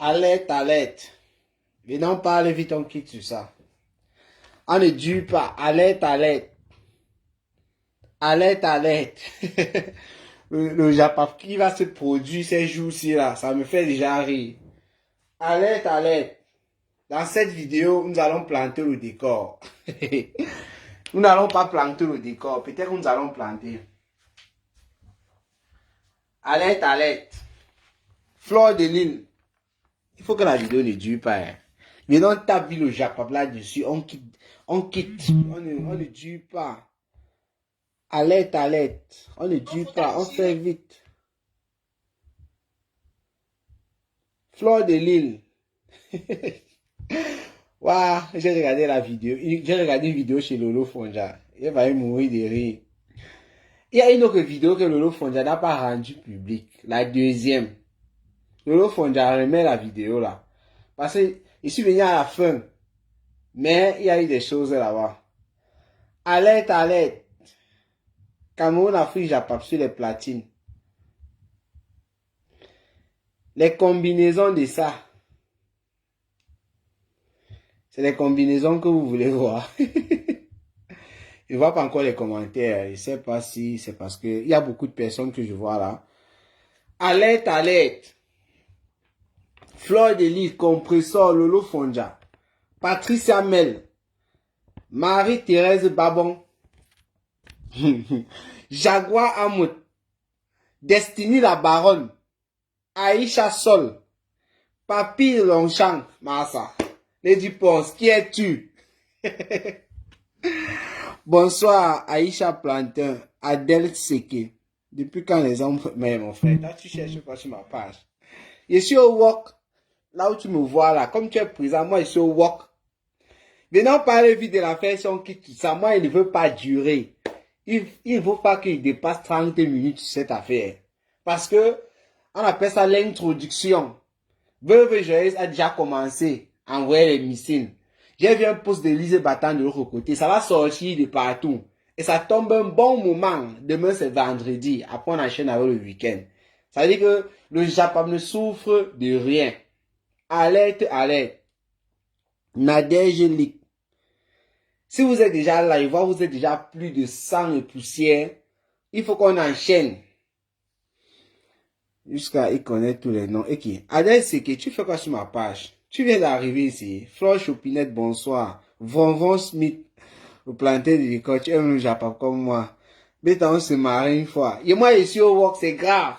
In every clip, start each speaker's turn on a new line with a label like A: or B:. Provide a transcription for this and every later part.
A: Alerte, alerte. Venons parler vite, on quitte sur ça. On ne dure pas. Alerte, alerte. Alerte, alerte. Le Japon qui va se produire ces jours-ci là, ça me fait déjà rire. Alerte, alerte. Dans cette vidéo, nous allons planter le décor. Nous n'allons pas planter le décor. Peut-être que nous allons planter. Alerte, alerte. Fleur de Lille. Il faut que la vidéo ne dure pas. Hein. Maintenant, tape le Japon là-dessus. On quitte. On ne dure pas. Alerte, alerte. On ne dure pas. On fait vite. Fleur de Lille. Waouh, j'ai regardé la vidéo. J'ai regardé une vidéo chez Lolo Fonja. Il va mourir de rire. Il y a une autre vidéo que Lolo Fonja n'a pas rendue publique. La deuxième. Lolo Fonja remet la vidéo là. Parce que je suis venu à la fin. Mais il y a eu des choses là-bas. Alerte, alerte. Cameroun, Afrique, Japon sur les platines. Les combinaisons de ça. C'est les combinaisons que vous voulez voir. Je ne vois pas encore les commentaires. Je ne sais pas si c'est parce que il y a beaucoup de personnes que je vois là. Alerte, alerte. Fleur de Lille, Compressor, Lolo Fonja. Patricia Mel. Marie-Thérèse Babon. Jaguar Amout. Destiny la Baronne. Aïcha Sol. Papi Longchamp. Massa. Lady Ponce, qui es-tu? Bonsoir, Aïcha Plantin, Adèle Seke. Depuis quand les hommes... Mais mon frère, là, tu cherches pas sur ma page. Je suis au walk. Là où tu me vois là, comme tu es présent, moi je suis au walk. Venons parler vite de la version qui tout ça. Moi, il ne veut pas durer. Il ne faut pas qu'il dépasse 30 minutes sur cette affaire. Parce que, on appelle ça l'introduction. Veuve Joyeuse a déjà commencé à envoyer les missiles. J'ai vu un post de Lise Batan de l'autre côté. Ça va sortir de partout. Et ça tombe un bon moment. Demain, c'est vendredi. Après, on enchaîne avec le week-end. Ça veut dire que le Japon ne souffre de rien. Alerte, alerte. Nadège Lik. Si vous êtes déjà là, je vois vous êtes déjà plus de 100 et poussière. Il faut qu'on enchaîne. Jusqu'à y connaître tous les noms. Ok. Adèle, c'est que tu fais quoi sur ma page? Tu viens d'arriver ici. Flore Chopinette, bonsoir. Von Smith. Au planter de l'école. Tu aimes le Japon comme moi. Mais on se marie une fois. Et moi, je suis au work, c'est grave.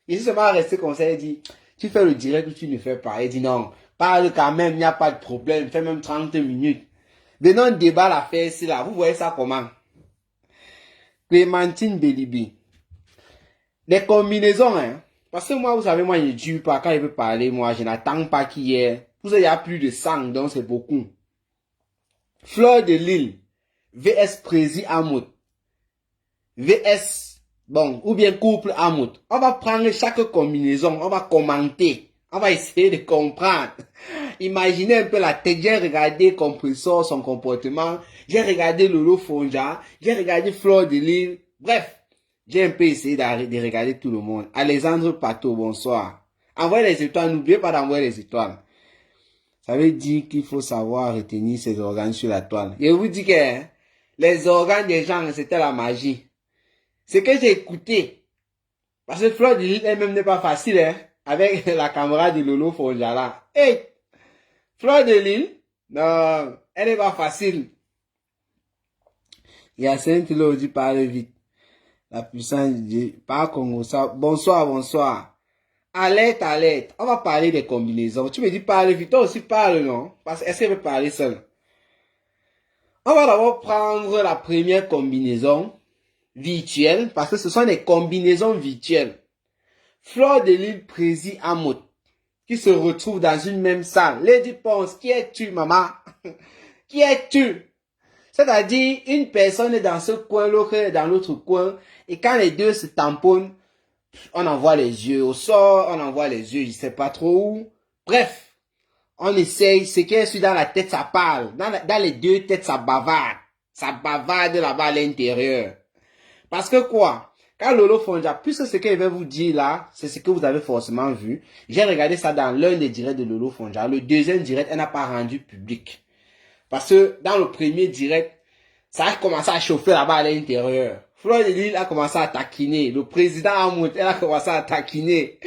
A: Je suis seulement resté comme ça. Il dit, tu fais le direct ou tu ne fais pas. Il dit non. Parle quand même, il n'y a pas de problème. Fais même 30 minutes. Venons on débat l'affaire ici là. Vous voyez ça comment? Clémentine Belibi. Les combinaisons, hein. Parce que moi, vous savez, moi, je ne dure pas. Quand je veux parler, moi, je n'attends pas qu'il y ait. Vous savez, il y a plus de 100, donc c'est beaucoup. Fleur de Lille. VS Prési Amout. VS, bon, ou bien couple Amout. On va prendre chaque combinaison. On va commenter. On va essayer de comprendre. Imaginez un peu la tête. J'ai regardé Compressor, son comportement. J'ai regardé Lolo Fonja. J'ai regardé Fleur de Lille. Bref. J'ai un peu essayé de regarder tout le monde. Alexandre Pato, bonsoir. Envoyez les étoiles, n'oubliez pas d'envoyer les étoiles. Ça veut dire qu'il faut savoir retenir ses organes sur la toile. Je vous dis que hein, les organes des gens, c'était la magie. Ce que j'ai écouté, parce que Fleur de Lille elle-même n'est pas facile, hein, avec la caméra de Lolo Fonjala. Hey! Fleur de Lille, non, elle n'est pas facile. Il y a Saint-Lô dit parle vite. La puissance de Dieu. Par Congo, ça. Bonsoir, bonsoir. Alerte, alerte. On va parler des combinaisons. Tu me dis parle vite. Toi aussi parle, non? Parce que est-ce qu'elle veut parler seule? On va d'abord prendre la première combinaison virtuelle. Parce que ce sont des combinaisons virtuelles. Fleur de Lille Prési Amout. Qui se retrouvent dans une même salle. Lady Ponce, qui es-tu, maman? Qui es-tu? C'est-à-dire, une personne est dans ce coin, l'autre est dans l'autre coin. Et quand les deux se tamponnent, on envoie les yeux au sort, on envoie les yeux, je sais pas trop où. Bref, on essaye, ce qui est sur dans la tête, ça parle. Dans les deux têtes, ça bavarde. Ça bavarde là-bas à l'intérieur. Parce que quoi? Quand Lolo Fonja, puisque ce que je vais vous dire là, c'est ce que vous avez forcément vu. J'ai regardé ça dans l'un des directs de Lolo Fonja. Le deuxième direct, elle n'a pas rendu public. Parce que dans le premier direct, ça a commencé à chauffer là-bas à l'intérieur. Fleur de Lille a commencé à taquiner. Le président Hamout, elle a commencé à taquiner.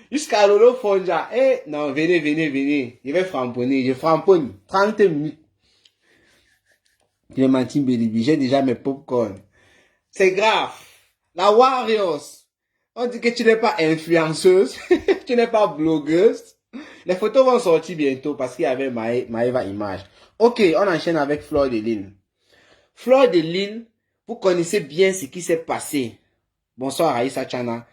A: Jusqu'à Lolo Fonja. Eh, non, venez, venez, venez. Je vais framponner. Je framponne. 30 minutes. Clémentine Bélibi, j'ai déjà mes popcorn. C'est grave. La Warriors. On dit que tu n'es pas influenceuse. Tu n'es pas blogueuse. Les photos vont sortir bientôt parce qu'il y avait Maëva Image. Ok, on enchaîne avec Fleur de Lille. Fleur de Lille, vous connaissez bien ce qui s'est passé. Bonsoir Aïssa Chana.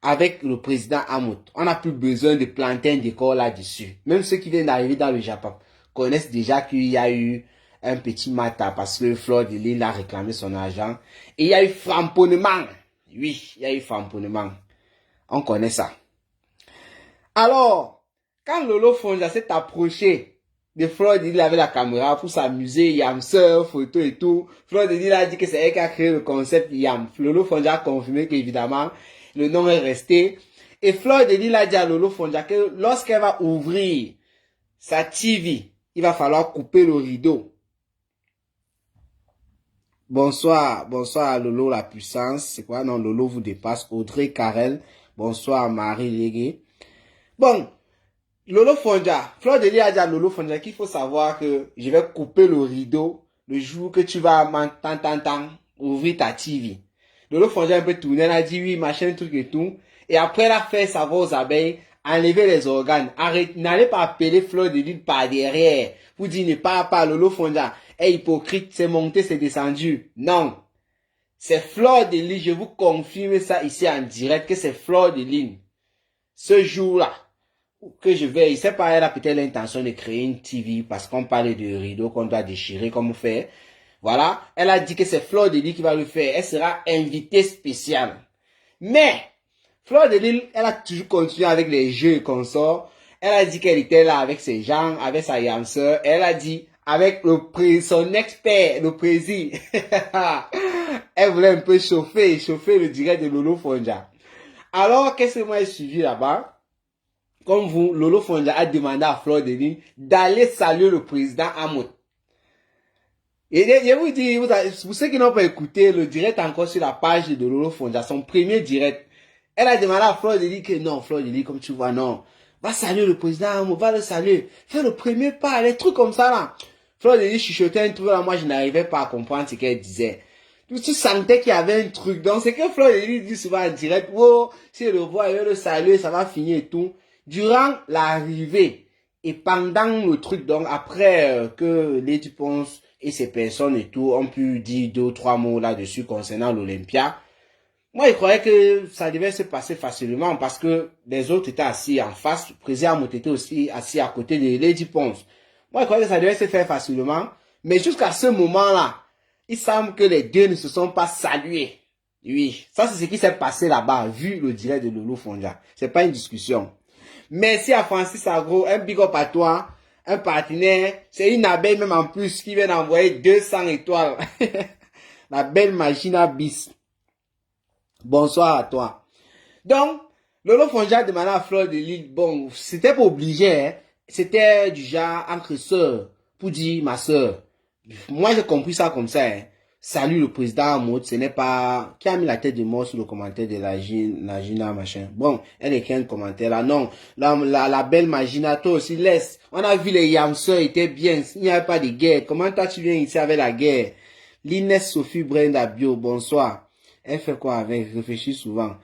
A: Avec le président Hamout. On n'a plus besoin de planter un décor là-dessus. Même ceux qui viennent d'arriver dans le Japon connaissent déjà qu'il y a eu un petit matin parce que Fleur de Lille a réclamé son argent. Et il y a eu framponnement. Oui, il y a eu framponnement. On connaît ça. Alors, quand Lolo Fonja s'est approché de Fleur de Lille avec la caméra pour s'amuser, Yamseur, photo et tout, Fleur de Lille a dit que c'est elle qui a créé le concept Yam. Lolo Fonja a confirmé qu'évidemment, le nom est resté. Et Fleur de Lille a dit à Lolo Fonja que lorsqu'elle va ouvrir sa TV, il va falloir couper le rideau. Bonsoir, bonsoir Lolo la puissance. C'est quoi? Non, Lolo vous dépasse. Audrey Carrel. Bonsoir Marie Légué. Bon, Lolo Fonja. Fleur de Lille a dit à Lolo Fonja qu'il faut savoir que je vais couper le rideau le jour que tu vas ouvrir ta TV. Lolo Fonja un peu tourné, elle a dit oui, machin, truc et tout. Et après, elle a fait savoir aux abeilles, enlever les organes. Arrête, n'allez pas appeler Fleur de Lille par derrière. Vous dites, ne parle pas, Lolo Fonja. est hypocrite, c'est monté, c'est descendu. Non. C'est Fleur de Lille, je vous confirme ça ici en direct, que c'est Fleur de Lille. Ce jour-là, que je vais, il sait pas, elle a peut-être l'intention de créer une TV parce qu'on parle de rideaux qu'on doit déchirer comme on fait. Voilà. Elle a dit que c'est Fleur de Lille qui va le faire. Elle sera invitée spéciale. Mais, Fleur de Lille, elle a toujours continué avec les jeux et consorts. Elle a dit qu'elle était là avec ses gens, avec sa yamseur. Elle a dit, avec son expert, le président. Elle voulait un peu chauffer le direct de Lolo Fonja. Alors, qu'est-ce que moi j'ai suivi là-bas? Comme vous, Lolo Fonja a demandé à Fleur de Lille d'aller saluer le président Hamout. Et je vous dis, pour ceux qui n'ont pas écouté le direct encore sur la page de Lolo Fonja, son premier direct, elle a demandé à Fleur de Lille que non, Fleur de Lille, comme tu vois, non. Va saluer le président Hamout, va le saluer. Fais le premier pas, les trucs comme ça là. Fleur de Lille chuchotait un truc là, moi je n'arrivais pas à comprendre ce qu'elle disait. Tu sentais qu'il y avait un truc. Donc c'est que Fleur de Lille dit souvent en direct, oh, si je le vois, il va le saluer, ça va finir et tout. Durant l'arrivée et pendant le truc, donc après que Lady Ponce et ces personnes et tout ont pu dire 2 ou 3 mots là-dessus concernant l'Olympia, moi je croyais que ça devait se passer facilement parce que les autres étaient assis en face, le président était aussi assis à côté de Lady Ponce. Moi je croyais que ça devait se faire facilement, mais jusqu'à ce moment-là, il semble que les deux ne se sont pas salués. Oui, ça c'est ce qui s'est passé là-bas, vu le direct de Lolo Fonja. C'est pas une discussion. Merci à Francis Agro, un big up à toi, un partenaire, c'est une abeille même en plus qui vient d'envoyer 200 étoiles. La belle Magina Bis. Bonsoir à toi. Donc, Lolo Fonja demandait à Fleur de Lille, bon, c'était pas obligé, hein. C'était du genre entre sœurs, pour dire ma sœur. Moi j'ai compris ça comme ça, hein. Salut le président Hamout, ce n'est pas... Qui a mis la tête de mort sur le commentaire de la Gina, machin. Bon, elle écrit un commentaire là. Non, la belle Magina, toi aussi, laisse. On a vu les Yamseurs étaient bien. Il n'y avait pas de guerre. Comment toi tu viens ici avec la guerre? L'inès Sophie Brenda Bio, bonsoir. Elle fait quoi avec? Réfléchis souvent.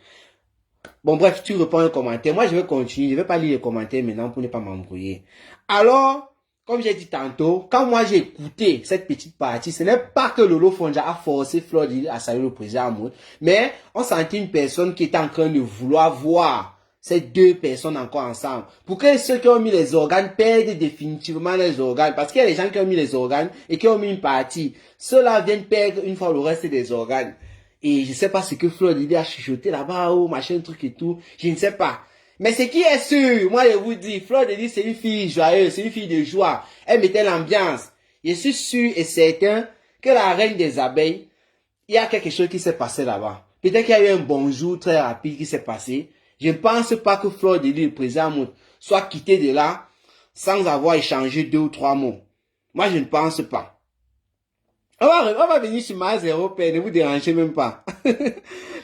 A: Bon, bref, tu réponds un commentaire. Moi, je vais continuer. Je vais pas lire les commentaires maintenant pour ne pas m'embrouiller. Alors... Comme j'ai dit tantôt, quand moi j'ai écouté cette petite partie, ce n'est pas que Lolo Fonja a forcé Fleur de Lille à saluer le président Hamout, mais on sentait une personne qui était en train de vouloir voir ces deux personnes encore ensemble. Pour que ceux qui ont mis les organes perdent définitivement les organes. Parce qu'il y a des gens qui ont mis les organes et qui ont mis une partie. Ceux-là viennent perdre une fois le reste des organes. Et je ne sais pas ce que Fleur de Lille a chuchoté là-bas, oh, machin, truc et tout. Je ne sais pas. Mais ce qui est sûr, moi je vous dis, Fleur de Lille c'est une fille joyeuse, c'est une fille de joie. Elle mettait l'ambiance. Je suis sûr et certain que la reine des abeilles, il y a quelque chose qui s'est passé là-bas. Peut-être qu'il y a eu un bonjour très rapide qui s'est passé. Je ne pense pas que Fleur de Lys, le président Mout, soit quitté de là sans avoir échangé 2 ou 3 mots. Moi, je ne pense pas. On va venir sur ma zéro, ne vous dérangez même pas.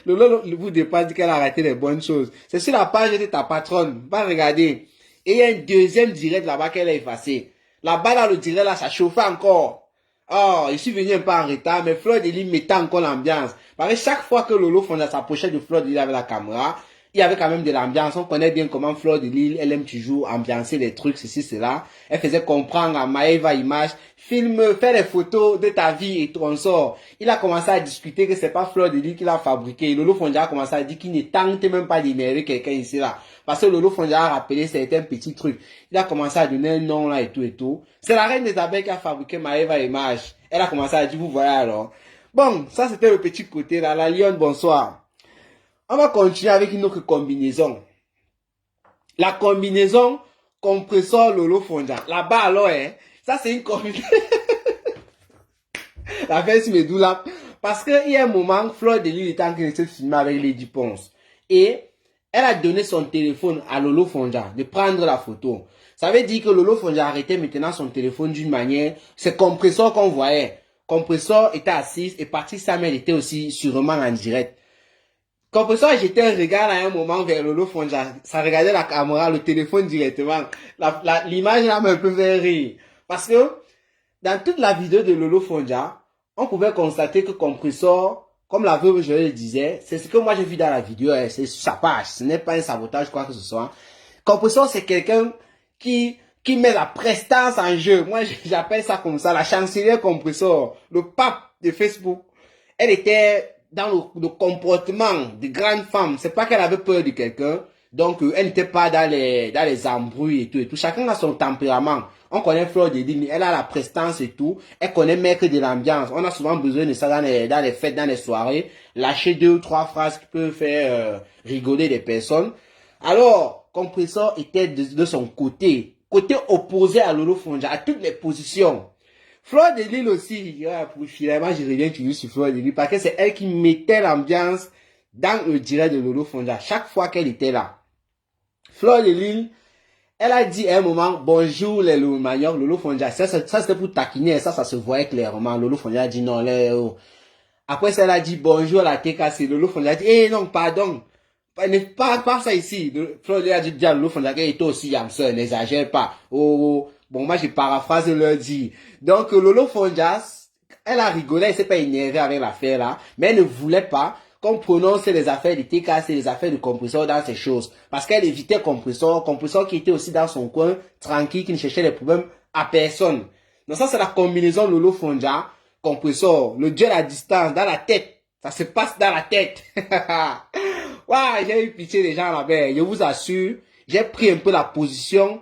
A: Lolo vous dépasse dit qu'elle a raté les bonnes choses. C'est sur la page de ta patronne. Va regarder. Et il y a un deuxième direct là-bas qu'elle a effacé. Là-bas, là, le direct là, ça chauffait encore. Oh, je suis venu un peu en retard, mais Fleur de Lys mettait encore l'ambiance. Parce que chaque fois que Lolo Fonja s'approchait de Fleur de Lys avec la caméra, il y avait quand même de l'ambiance. On connaît bien comment Fleur de Lys, elle aime toujours ambiancer les trucs, ceci, cela. Elle faisait comprendre à Maëva Image, filme, fais les photos de ta vie et ton sort. Il a commencé à discuter que c'est pas Fleur de Lys qui l'a fabriqué. Lolo Fonja a commencé à dire qu'il ne tente même pas d'énerver quelqu'un ici là. Parce que Lolo Fonja a rappelé certains petits trucs. Il a commencé à donner un nom là et tout et tout. C'est la reine des abeilles qui a fabriqué Maëva Image. Elle a commencé à dire, vous voyez alors. Bon, ça c'était le petit côté là. La lionne, bonsoir. On va continuer avec une autre combinaison. La combinaison compresseur Lolo Fonja. Là-bas alors, hein. Ça c'est une combinaison. La fête me doux là. Parce qu'il y a un moment, Fleur de Lys était en train de se filmer avec Lady Ponce. Et elle a donné son téléphone à Lolo Fonja de prendre la photo. Ça veut dire que Lolo Fonja arrêtait maintenant son téléphone d'une manière. C'est Compresseur qu'on voyait. Compresseur était assise et Patrice Samuel était aussi sûrement en direct. Compresseur jetait un regard à un moment vers Lolo Fonja. Ça regardait la caméra, le téléphone directement. L'image là m'a un peu fait rire. Parce que dans toute la vidéo de Lolo Fonja, on pouvait constater que Compresseur, comme la veuve je le disais, c'est ce que moi j'ai vu dans la vidéo, c'est sa page, ce n'est pas un sabotage quoi que ce soit. Compresseur c'est quelqu'un qui met la prestance en jeu. Moi j'appelle ça comme ça, la chancelière Compresseur, le pape de Facebook. Elle était dans le comportement de grande femme. C'est pas qu'elle avait peur de quelqu'un. Donc, elle n'était pas dans les embrouilles et tout. Chacun a son tempérament. On connaît Fleur de Lys, elle a la prestance et tout. Elle connaît maître de l'ambiance. On a souvent besoin de ça dans les fêtes, dans les soirées. Lâcher 2 ou 3 phrases qui peuvent faire rigoler les personnes. Alors, Compresseur était de son côté. Côté opposé à Lolo Fonja, à toutes les positions. Fleur de Lys aussi, finalement je reviens toujours sur Fleur de Lys parce que c'est elle qui mettait l'ambiance dans le direct de Lolo Fonja chaque fois qu'elle était là. Fleur de Lys, elle a dit à un moment bonjour les Lolo Lolo Fonja. Ça c'était pour taquiner, ça se voyait clairement. Lolo Fonja a dit non, oh. Après ça elle a dit bonjour à la TKC. Lolo Fonja a dit eh non, pardon. Pas ça ici. Fleur de Lys a dit à Lolo Fonja qu'elle était aussi yamseur, n'exagère pas. Oh. Bon, moi, je paraphrase leur dit. Donc, Lolo Fonja, elle a rigolé, elle s'est pas énervée avec l'affaire là, mais elle ne voulait pas qu'on prononce les affaires de TKC, les affaires de Compresseur dans ces choses. Parce qu'elle évitait Compresseur qui était aussi dans son coin, tranquille, qui ne cherchait les problèmes à personne. Donc ça, c'est la combinaison Lolo Fonja, Compresseur, le duel à distance, dans la tête. Ça se passe dans la tête. Waouh, j'ai eu pitié des gens là-bas. Je vous assure, j'ai pris un peu la position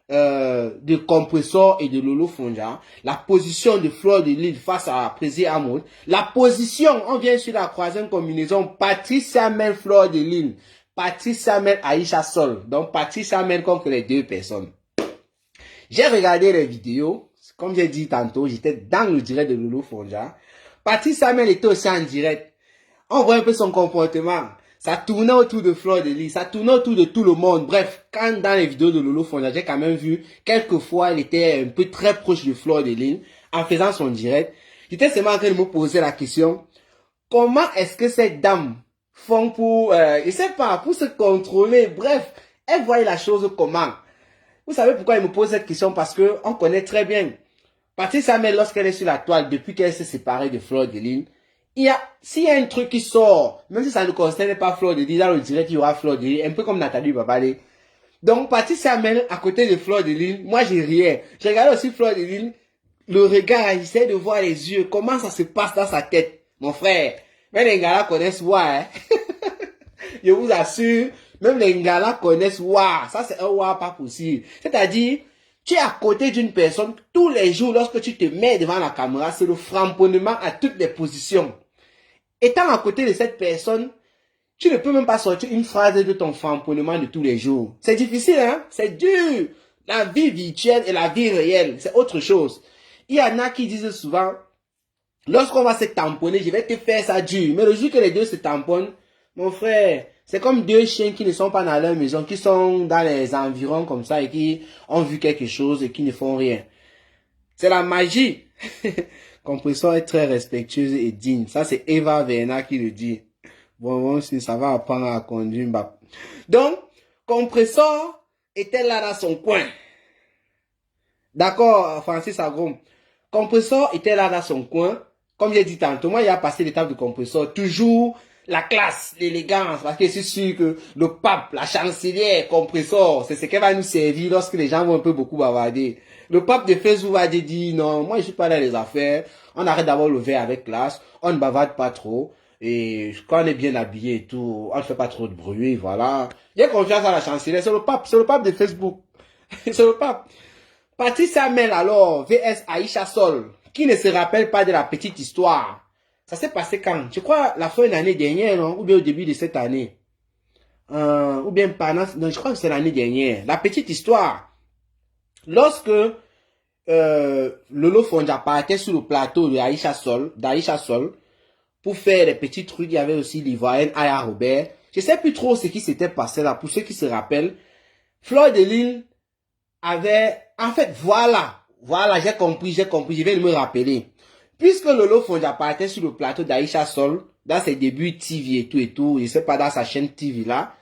A: de Compresseur et de Lolo Fonja, la position de Fleur de Lys face à Président Amoud, la position, on vient sur la troisième combinaison, Patrice Samuel Fleur de Lys, Patrice Samuel Aïcha Sol, donc Patrice Samuel contre les deux personnes. J'ai regardé les vidéos, comme j'ai dit tantôt, j'étais dans le direct de Lolo Fonja. Patrice Samuel était aussi en direct. On voit un peu son comportement. Ça tournait autour de Fleur de Lys, ça tournait autour de tout le monde. Bref, quand dans les vidéos de Lolo Fonja, j'ai quand même vu, quelquefois, elle était un peu très proche de Fleur de Lys, en faisant son direct. J'étais seulement en train de me poser la question, comment est-ce que ces dames font pour, je sais pas, pour se contrôler? Bref, elles voient la chose comment? Vous savez pourquoi elle me pose cette question? Parce que on connaît très bien. Patrice Samuel, lorsqu'elle est sur la toile, depuis qu'elle s'est séparée de Fleur de Lys, s'il y a un truc qui sort, même si ça ne concerne pas Fleur de Lys, dans le direct, il y aura Fleur de Lys, un peu comme Nathalie Babalé. Donc, Patrice Samuel, à côté de Fleur de Lys, moi, j'ai riais. J'ai regardé aussi Fleur de Lys, le regard, j'essaie de voir les yeux, comment ça se passe dans sa tête. Mon frère, même les gars-là connaissent Wa, hein. Je vous assure, même les gars-là connaissent Wa. Ça, c'est un Wa pas possible. C'est-à-dire, tu es à côté d'une personne, tous les jours, lorsque tu te mets devant la caméra, c'est le framponnement à toutes les positions. Étant à côté de cette personne, tu ne peux même pas sortir une phrase de ton framponnement de tous les jours. C'est difficile, hein? C'est dur. La vie virtuelle et la vie réelle, c'est autre chose. Il y en a qui disent souvent, Lorsqu'on va se tamponner, je vais te faire ça dur. Mais le jour que les deux se tamponnent, mon frère, c'est comme deux chiens qui ne sont pas dans leur maison, qui sont dans les environs comme ça et qui ont vu quelque chose et qui ne font rien. C'est la magie. Compressor est très respectueuse et digne. Ça, c'est Eva Verna qui le dit. Bon, si ça va apprendre à conduire. Bah. Donc, Compressor était là dans son coin. D'accord, Francis Agrom. Compressor était là dans son coin. Comme j'ai dit tantôt, moi, il a passé l'étape de Compressor. Toujours la classe, l'élégance. Parce que c'est sûr que le pape, la chancelière, Compressor, c'est ce qui va nous servir lorsque les gens vont un peu beaucoup bavarder. Le pape de Facebook va dire, non, moi, je suis pas dans les affaires. On arrête d'avoir le verre avec classe. On ne bavarde pas trop. Et quand on est bien habillé et tout, on ne fait pas trop de bruit, voilà. J'ai confiance à la chancelière. C'est le pape de Facebook. C'est le pape. Patrice Hamel alors, VS Aïcha Sol, qui ne se rappelle pas de la petite histoire. Ça s'est passé quand? Je crois la fin de l'année dernière, non? Ou bien au début de cette année. Ou bien pendant... Non, je crois que c'est l'année dernière. La petite histoire. Lorsque Lolo Fonja partait sur le plateau d'Aïcha Sol, pour faire des petits trucs, il y avait aussi l'Ivoirienne Aya Robert. Je sais plus trop ce qui s'était passé là. Pour ceux qui se rappellent, Fleur de Lille avait, en fait, voilà, j'ai compris, je vais me rappeler. Puisque Lolo Fonja partait sur le plateau d'Aïcha Sol, dans ses débuts TV et tout, je sais pas, dans sa chaîne TV là,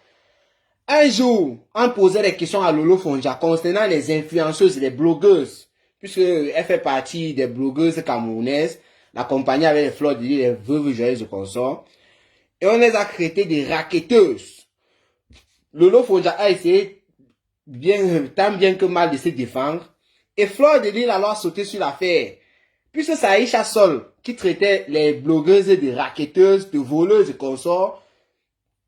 A: un jour, on posait des questions à Lolo Fonja concernant les influenceuses et les blogueuses, puisque elle fait partie des blogueuses camerounaises, la compagnie avec les fleurs de l'île, les veuves joyeuses de consort, et on les a traitées des raquetteuses. Lolo Fonja a essayé tant bien que mal de se défendre. Et Fleur de Lille alors sauté sur l'affaire. Puisque c'est Aïcha Sol qui traitait les blogueuses de raquetteuses, de voleuses et consorts,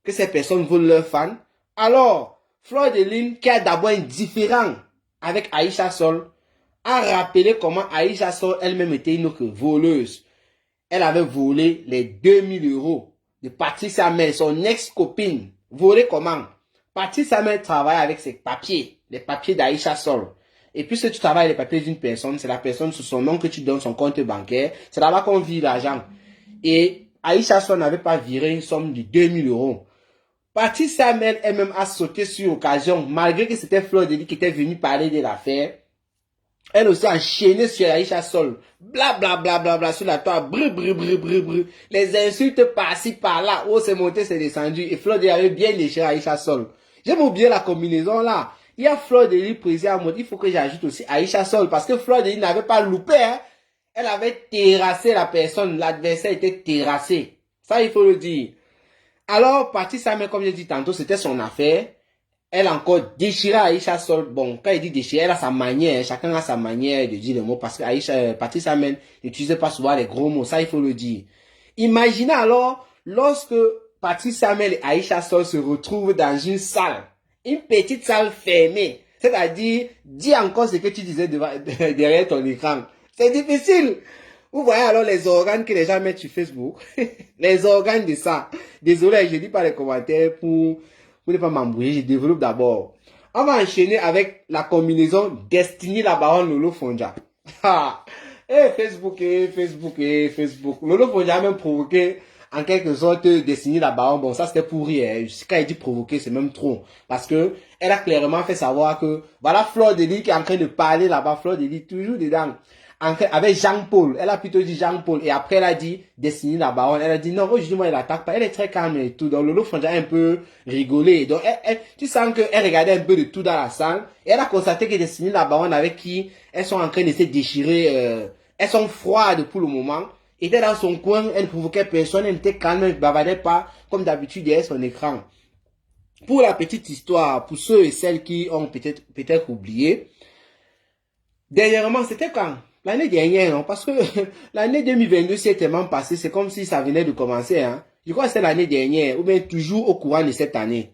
A: que ces personnes volent leurs fans. Alors, Fleur de Lille, qui a d'abord un différent avec Aïcha Sol, a rappelé comment Aïcha Sol elle-même était une autre voleuse. Elle avait volé les 2000 € de Patrice Hamel, son ex-copine. Volé comment? Patrice Hamel travaille avec ses papiers, les papiers d'Aïcha Sol. Et puisque tu travailles les papiers d'une personne, c'est la personne sous son nom que tu donnes son compte bancaire. C'est là-bas qu'on vire l'argent. Et Aïcha Sol n'avait pas viré une somme de 2000 €. Patrice Hamel elle-même a sauté sur l'occasion, malgré que c'était Fleur de Lille qui était venue parler de l'affaire. Elle aussi a enchaîné sur Aïcha Sol. Bla bla bla bla bla sur la toile. Brr brr brr brr brr. Les insultes par-ci par-là. Oh, c'est monté, c'est descendu. Et Fleur de Lille avait bien déchiré Aïcha Sol. J'aime oublier la combinaison là. Il y a Fleur de Lille présent à mode. Il faut que j'ajoute aussi Aïcha Sol. Parce que Fleur de Lille n'avait pas loupé. Hein. Elle avait terrassé la personne. L'adversaire était terrassé. Ça, il faut le dire. Alors, Patrice Hamel, comme je dit tantôt, c'était son affaire. Elle a encore déchiré Aïcha Sol. Bon, quand il dit déchirer, elle a sa manière. Chacun a sa manière de dire les mots. Parce que Patrice Hamel n'utilisait pas souvent les gros mots. Ça, il faut le dire. Imaginez alors, lorsque Patrice Hamel et Aïcha Sol se retrouvent dans une salle. Une petite salle fermée. C'est-à-dire, dis encore ce que tu disais derrière ton écran. C'est difficile. Vous voyez alors les organes que les gens mettent sur Facebook. Les organes de ça. Désolé, je dis pas les commentaires pour ne pas m'embrouiller. Je développe d'abord. On va enchaîner avec la combinaison Destiny la baronne Lolo Fonja. Facebook. Lolo Fonja a même provoqué en quelque sorte Destiny la baronne. Bon, ça c'était pour rire. Quand il dit provoquer, c'est même trop. Parce que elle a clairement fait savoir que voilà Fleur de Lille qui est en train de parler là-bas. Fleur de Lille toujours dedans. Avec Jean-Paul, elle a plutôt dit Jean-Paul et après elle a dit Destiny la baronne, elle a dit non, aujourd'hui moi elle attaque pas, elle est très calme et tout, donc Lolo Fonja a un peu rigolé, donc tu sens qu'elle regardait un peu de tout dans la salle et elle a constaté que Destiny la baronne avec qui elles sont en train de se déchirer, elles sont froides pour le moment, était dans son coin, elle ne provoquait personne, elle était calme, elle ne bavardait pas comme d'habitude derrière son écran. Pour la petite histoire, pour ceux et celles qui ont peut-être oublié, dernièrement c'était quand? L'année dernière, non, parce que l'année 2022 s'est tellement passée, c'est comme si ça venait de commencer, hein. Je crois que c'est l'année dernière, ou bien toujours au courant de cette année.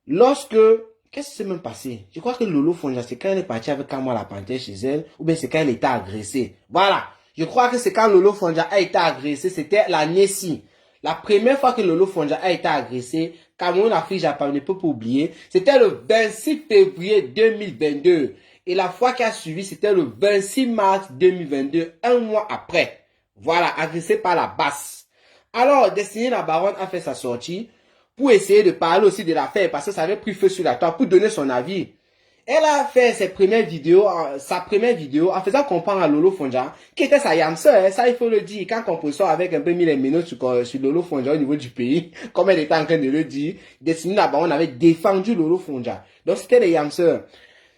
A: Qu'est-ce qui s'est même passé? Je crois que Lolo Fonja, c'est quand elle est partie avec Kamwa la panthère chez elle, ou bien c'est quand elle était agressée. Voilà. Je crois que c'est quand Lolo Fonja a été agressée, c'était l'année-ci. La première fois que Lolo Fonja a été agressé, Cameroun, Afrique, Japon, ne peut pas oublier, c'était le 26 février 2022. Et la fois qui a suivi, c'était le 26 mars 2022, un mois après. Voilà, agressée par la basse. Alors, Destiny la Baronne a fait sa sortie pour essayer de parler aussi de l'affaire parce que ça avait pris feu sur la toile pour donner son avis. Elle a fait sa première vidéo en faisant comprendre à Lolo Fonja qui était sa yamseur, ça il faut le dire, quand composition avec un peu mis les minutes sur Lolo Fonja au niveau du pays, comme elle était en train de le dire, Destiny la Baronne avait défendu Lolo Fonja. Donc c'était les yamseurs.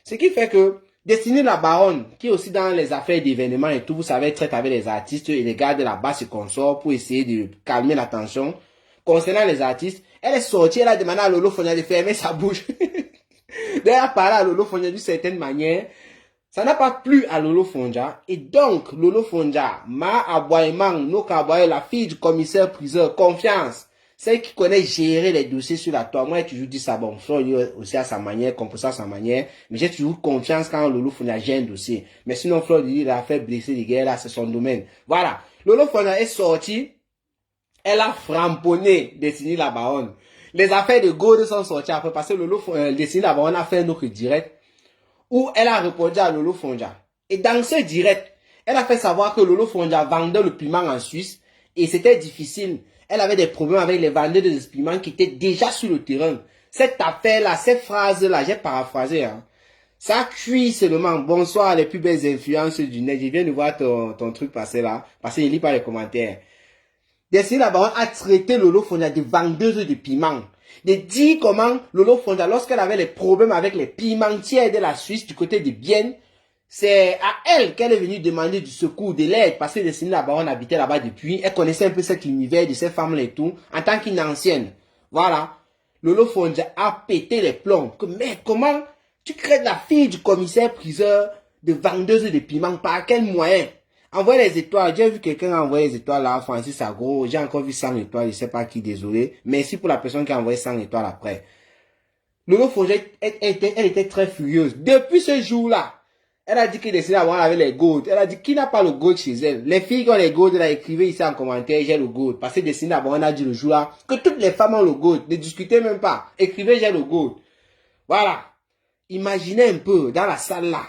A: Ce qui fait que Destiny la Baronne, qui est aussi dans les affaires d'événements et tout, vous savez, elle traite avec les artistes et les gars de la basse et consorts pour essayer de calmer la tension. Concernant les artistes, elle est sortie, elle a demandé à Lolo Fonja de fermer sa bouche. D'ailleurs, parler à Lolo Fonja d'une certaine manière, ça n'a pas plu à Lolo Fonja. Et donc, Lolo Fonja, Ma Aboyemang, Noka Aboye, la fille du commissaire priseur, confiance, celle qui connaît gérer les dossiers sur la toile. Moi, j'ai toujours dit ça, bon, Fleur aussi à sa manière, composé à sa manière, mais j'ai toujours confiance quand Lolo Fonja gère un dossier. Mais sinon, Fleur il a fait blesser les gars, là, c'est son domaine. Voilà. Lolo Fonja est sorti, elle a framponné Destiny la Baronne. Les affaires de Gold sont sorties après parce que Destiny la Baronne a fait un autre direct où elle a répondu à Lolo Fonja. Et dans ce direct, elle a fait savoir que Lolo Fonja vendait le piment en Suisse et c'était difficile. Elle avait des problèmes avec les vendeurs de piment qui étaient déjà sur le terrain. Cette affaire-là, cette phrase-là, j'ai paraphrasé, hein. Ça cuit seulement. Bonsoir les plus belles influences du net. Je viens de voir ton truc passer là, parce que je lis pas les commentaires. Destiny la Baronne a traité Lolo Fonja de vendeuse de piments. De dire comment Lolo Fonja, lorsqu'elle avait les problèmes avec les pimentières de la Suisse du côté de Bienne, c'est à elle qu'elle est venue demander du secours, de l'aide, parce que Destiny la Baronne habitait là-bas depuis. Elle connaissait un peu cet univers de ces femmes-là et tout, en tant qu'une ancienne. Voilà. Lolo Fonja a pété les plombs. Mais comment tu crées la fille du commissaire priseur de vendeuse de piments? Par quel moyen? Envoyez les étoiles. J'ai vu quelqu'un envoyer les étoiles là, Francis Agro. J'ai encore vu 100 étoiles, je sais pas qui, désolé. Merci pour la personne qui a envoyé 100 étoiles après. Lolo Fonja, elle était très furieuse. Depuis ce jour-là, elle a dit que Destiny la Baronne avait les gold. Elle a dit qui n'a pas le gold chez elle. Les filles qui ont les gold, elle a écrivé ici en commentaire, j'ai le gold. Parce que Destiny la Baronne a dit le jour-là que toutes les femmes ont le gold. Ne discutez même pas. Écrivez, j'ai le gold. Voilà. Imaginez un peu dans la salle là.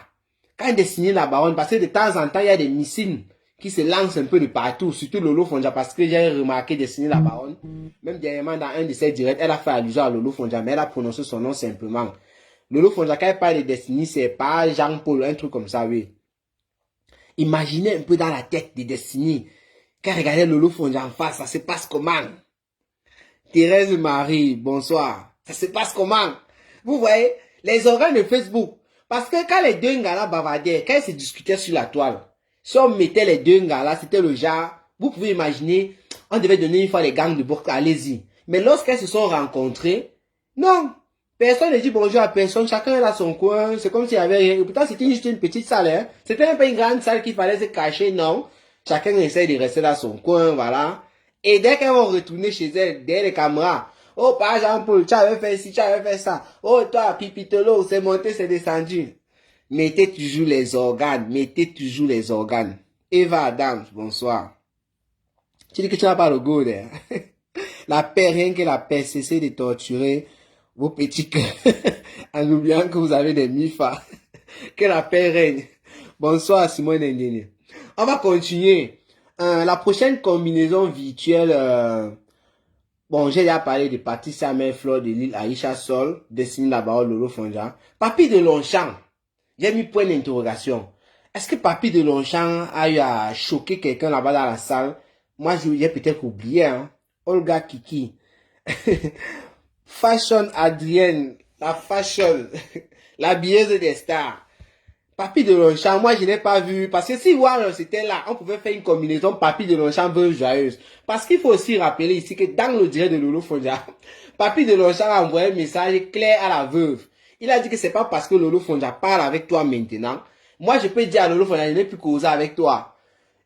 A: Quand Destiny la Baronne, parce que de temps en temps, il y a des missiles qui se lancent un peu de partout, surtout Lolo Fonja, parce que j'ai remarqué Destiny la Baronne, même dernièrement dans un de ses directs, elle a fait allusion à Lolo Fonja, mais elle a prononcé son nom simplement. Lolo Fonja, quand elle parle de Destiny, c'est pas Jean-Paul, un truc comme ça, oui. Imaginez un peu dans la tête de Destiny, quand elle regardait Lolo Fonja en face, ça se passe comment? Thérèse Marie, bonsoir. Ça se passe comment? Vous voyez, les organes de Facebook. Parce que quand les deux gars là bavardaient, quand ils se discutaient sur la toile, si on mettait les deux gars là, c'était le genre, vous pouvez imaginer, on devait donner une fois les gangs de Bourg, allez-y. Mais lorsqu'elles se sont rencontrées, non. Personne ne dit bonjour à personne, chacun est à son coin, c'est comme s'il y avait rien. Et pourtant, c'était juste une petite salle, hein. C'était même pas une grande salle qu'il fallait se cacher, non. Chacun essaie de rester dans son coin, voilà. Et dès qu'elles vont retourner chez elles, derrière les caméras, oh, par exemple, tu avais fait ci, tu avais fait ça. Oh, toi, Pipitolo, c'est monté, c'est descendu. Mettez toujours les organes, mettez toujours les organes. Eva Adams, bonsoir. Tu dis que tu n'as pas le goût, hein? La paix, rien que la paix, cessez de torturer vos petits cœurs en oubliant que vous avez des MIFA. Que la paix règne. Bonsoir, Simone Ndene. On va continuer. La prochaine combinaison virtuelle, bon, j'ai déjà parlé de Patricia Mère, Fleur de Lille, Aïcha Sol, Destiny la Baronne, Lolo Fonja. Papy de Longchamp, j'ai mis point d'interrogation. Est-ce que Papy de Longchamp a eu à choquer quelqu'un là-bas dans la salle? Moi, j'ai peut-être oublié, hein. Olga Kiki. Fashion Adrienne, la fashion, la billeuse des stars. Papy de Longchamp, moi je n'ai pas vu, parce que si Warrior c'était là, on pouvait faire une combinaison Papy de Longchamp veuve joyeuse. Parce qu'il faut aussi rappeler ici que dans le direct de Lolo Fonja, Papy de Longchamp a envoyé un message clair à la veuve. Il a dit que c'est pas parce que Lolo Fonja parle avec toi maintenant. Moi je peux dire à Lolo Fonja, je n'ai plus causé avec toi.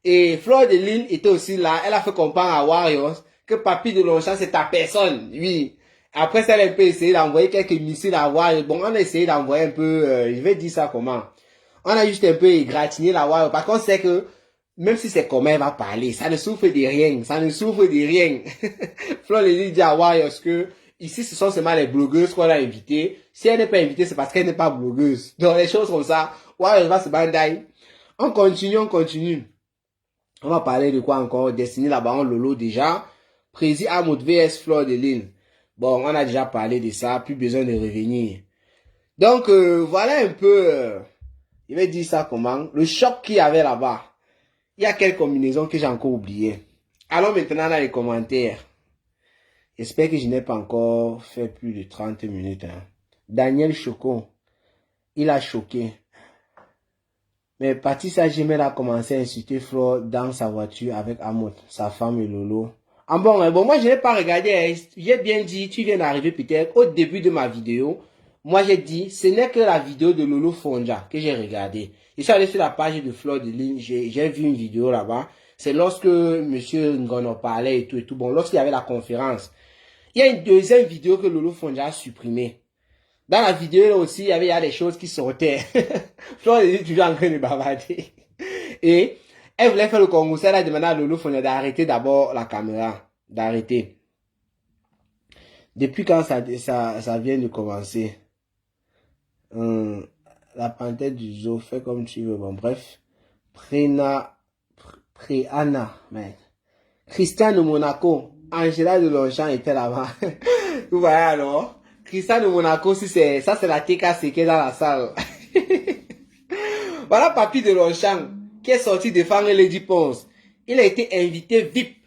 A: Et Fleur de Lille était aussi là, elle a fait comprendre à Warriors que Papy de Longchamp c'est ta personne, oui. Après ça, elle a un peu essayé d'envoyer quelques missiles à Warriors. Bon, on a essayé d'envoyer un peu, je vais dire ça comment. On a juste un peu égratigné la Warriors. Par contre, c'est que, même si c'est comment elle va parler, ça ne souffre de rien, ça ne souffre de rien. Fleur de Lille dit à Warriors que, ici, ce sont seulement les blogueuses qu'on a invitées. Si elle n'est pas invitée, c'est parce qu'elle n'est pas blogueuse. Donc, les choses comme ça, Warriors va se bandailler. On continue, on continue. On va parler de quoi encore? Destiné là-bas, Lolo déjà. Prési Amoud vs Fleur de Lille. Bon, on a déjà parlé de ça, plus besoin de revenir. Donc, voilà un peu, je vais dire ça comment, le choc qu'il y avait là-bas. Il y a quelques combinaisons que j'ai encore oubliées. Allons maintenant dans les commentaires. J'espère que je n'ai pas encore fait plus de 30 minutes. Hein. Daniel Chocon, il a choqué. Mais Patricia Gemel a commencé à insulter Flo dans sa voiture avec Amot, sa femme et Lolo. Ah bon, moi je n'ai pas regardé, hein. J'ai bien dit, tu viens d'arriver peut-être au début de ma vidéo. Moi j'ai dit, ce n'est que la vidéo de Lolo Fonja que j'ai regardé. Je suis allé sur la page de Fleur de Lille, j'ai vu une vidéo là-bas. C'est lorsque Monsieur Ngono parlait et tout. Bon, lorsqu'il y avait la conférence. Il y a une deuxième vidéo que Lolo Fonja a supprimée. Dans la vidéo là aussi, il y a des choses qui sortaient. Flore est toujours en train de bavarder. Et elle voulait faire le concours. Elle a demandé à Lolo Fonja d'arrêter d'abord la caméra. D'arrêter. Depuis quand ça vient de commencer? La panthère du zoo, fait comme tu veux. Bon, bref. Préana, merde. Christian de Monaco. Angela de Longchamp était là-bas. Vous voyez alors? Christian de Monaco, si c'est ça, c'est la TKC qui est dans la salle. Voilà Papy de Longchamp qui est sorti défendre Lady Ponce. Il a été invité VIP.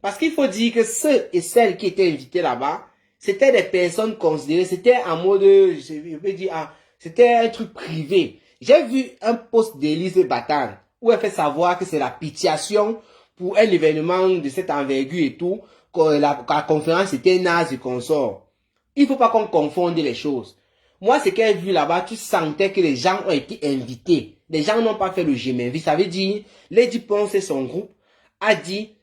A: Parce qu'il faut dire que ceux et celles qui étaient invités là-bas, c'était des personnes considérées, c'était en mode, je vais dire, c'était un truc privé. J'ai vu un post d'Élise Batan où elle fait savoir que c'est la pitiation pour un événement de cette envergure et tout, que la conférence était naze et consort. Il ne faut pas qu'on confonde les choses. Moi, ce qu'elle a vu là-bas, tu sentais que les gens ont été invités. Les gens n'ont pas fait le je m'invite. Ça veut dire, Lady Ponce et son groupe a dit,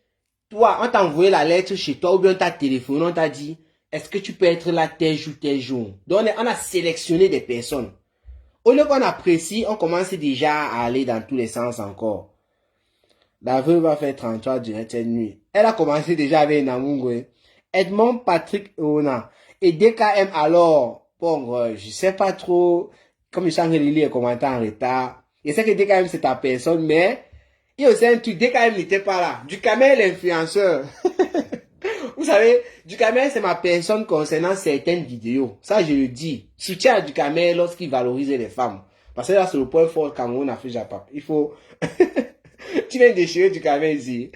A: toi, on t'a envoyé la lettre chez toi ou bien on t'a téléphoné, on t'a dit, est-ce que tu peux être là tel jour? Donc, on a sélectionné des personnes. Au lieu qu'on apprécie, on commence déjà à aller dans tous les sens encore. La veuve va faire 33 durant cette nuit. Elle a commencé déjà avec Namungwe. Edmond Patrick Ona. Et DKM alors, bon, je sais pas trop, comme je suis en train de lire les commentaires en retard. Je sais que DKM c'est ta personne, mais il y a aussi un truc, DKM n'était pas là. Ducamel est l'influenceur. Vous savez, Ducamel c'est ma personne concernant certaines vidéos. Ça je le dis. Soutien à Ducamel lorsqu'il valorise les femmes. Parce que là c'est le point fort Cameroun a fait Japap. Il faut... Tu viens déchirer Ducamel ici.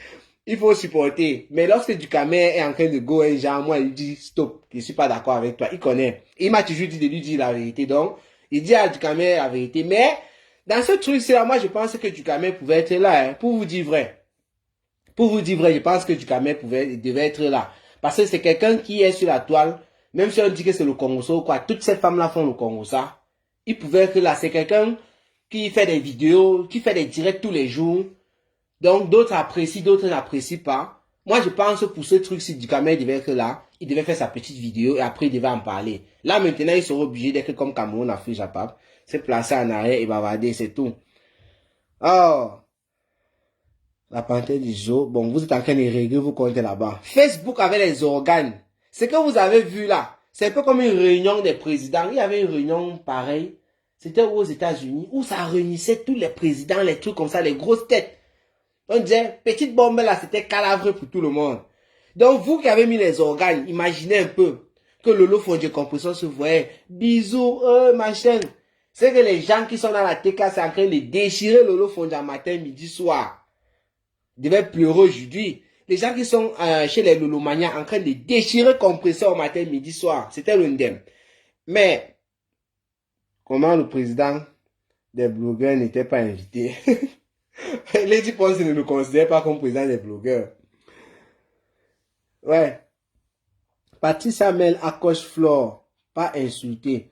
A: Il faut supporter. Mais lorsque Ducamel est en train de go un genre, moi, il dit stop, je ne suis pas d'accord avec toi. Il connaît. Il m'a toujours dit de lui dire la vérité. Donc, il dit à Ducamel la vérité. Mais, dans ce truc-là, moi, je pense que Ducamel pouvait être là, hein, pour vous dire vrai. Pour vous dire vrai, je pense que Ducamel devait être là. Parce que c'est quelqu'un qui est sur la toile. Même si on dit que c'est le Congo, quoi. Toutes ces femmes-là font le Congo, ça. Il pouvait être là. C'est quelqu'un qui fait des vidéos, qui fait des directs tous les jours. Donc, d'autres apprécient, d'autres n'apprécient pas. Moi, je pense que pour ce truc, si Ducamel devait être là, il devait faire sa petite vidéo et après, il devait en parler. Là, maintenant, il sera obligé d'être comme Cameroun, Afrique, Japap, se placer en arrière et bavarder, c'est tout. Oh, la panthère du zoo. Bon, vous êtes en train de régler vos comptes là-bas. Facebook avait les organes. Ce que vous avez vu là, c'est un peu comme une réunion des présidents. Il y avait une réunion pareille. C'était aux États-Unis où ça réunissait tous les présidents, les trucs comme ça, les grosses têtes. On disait, petite bombe là, c'était calavreux pour tout le monde. Donc, vous qui avez mis les organes, imaginez un peu que Lolo Fonje Compression se voyait. Bisous, machin. C'est que les gens qui sont dans la TK, c'est en train de déchirer Lolo Fonje matin, midi, soir. Ils devaient pleurer aujourd'hui. Les gens qui sont chez les Lolomania en train de déchirer Compression matin, midi, soir. C'était l'undem. Mais, comment le président des blogueurs n'était pas invité? Lady Ponce ne nous considère pas comme président des blogueurs. Ouais. Patricia Mel accroche Flore. Pas insulté.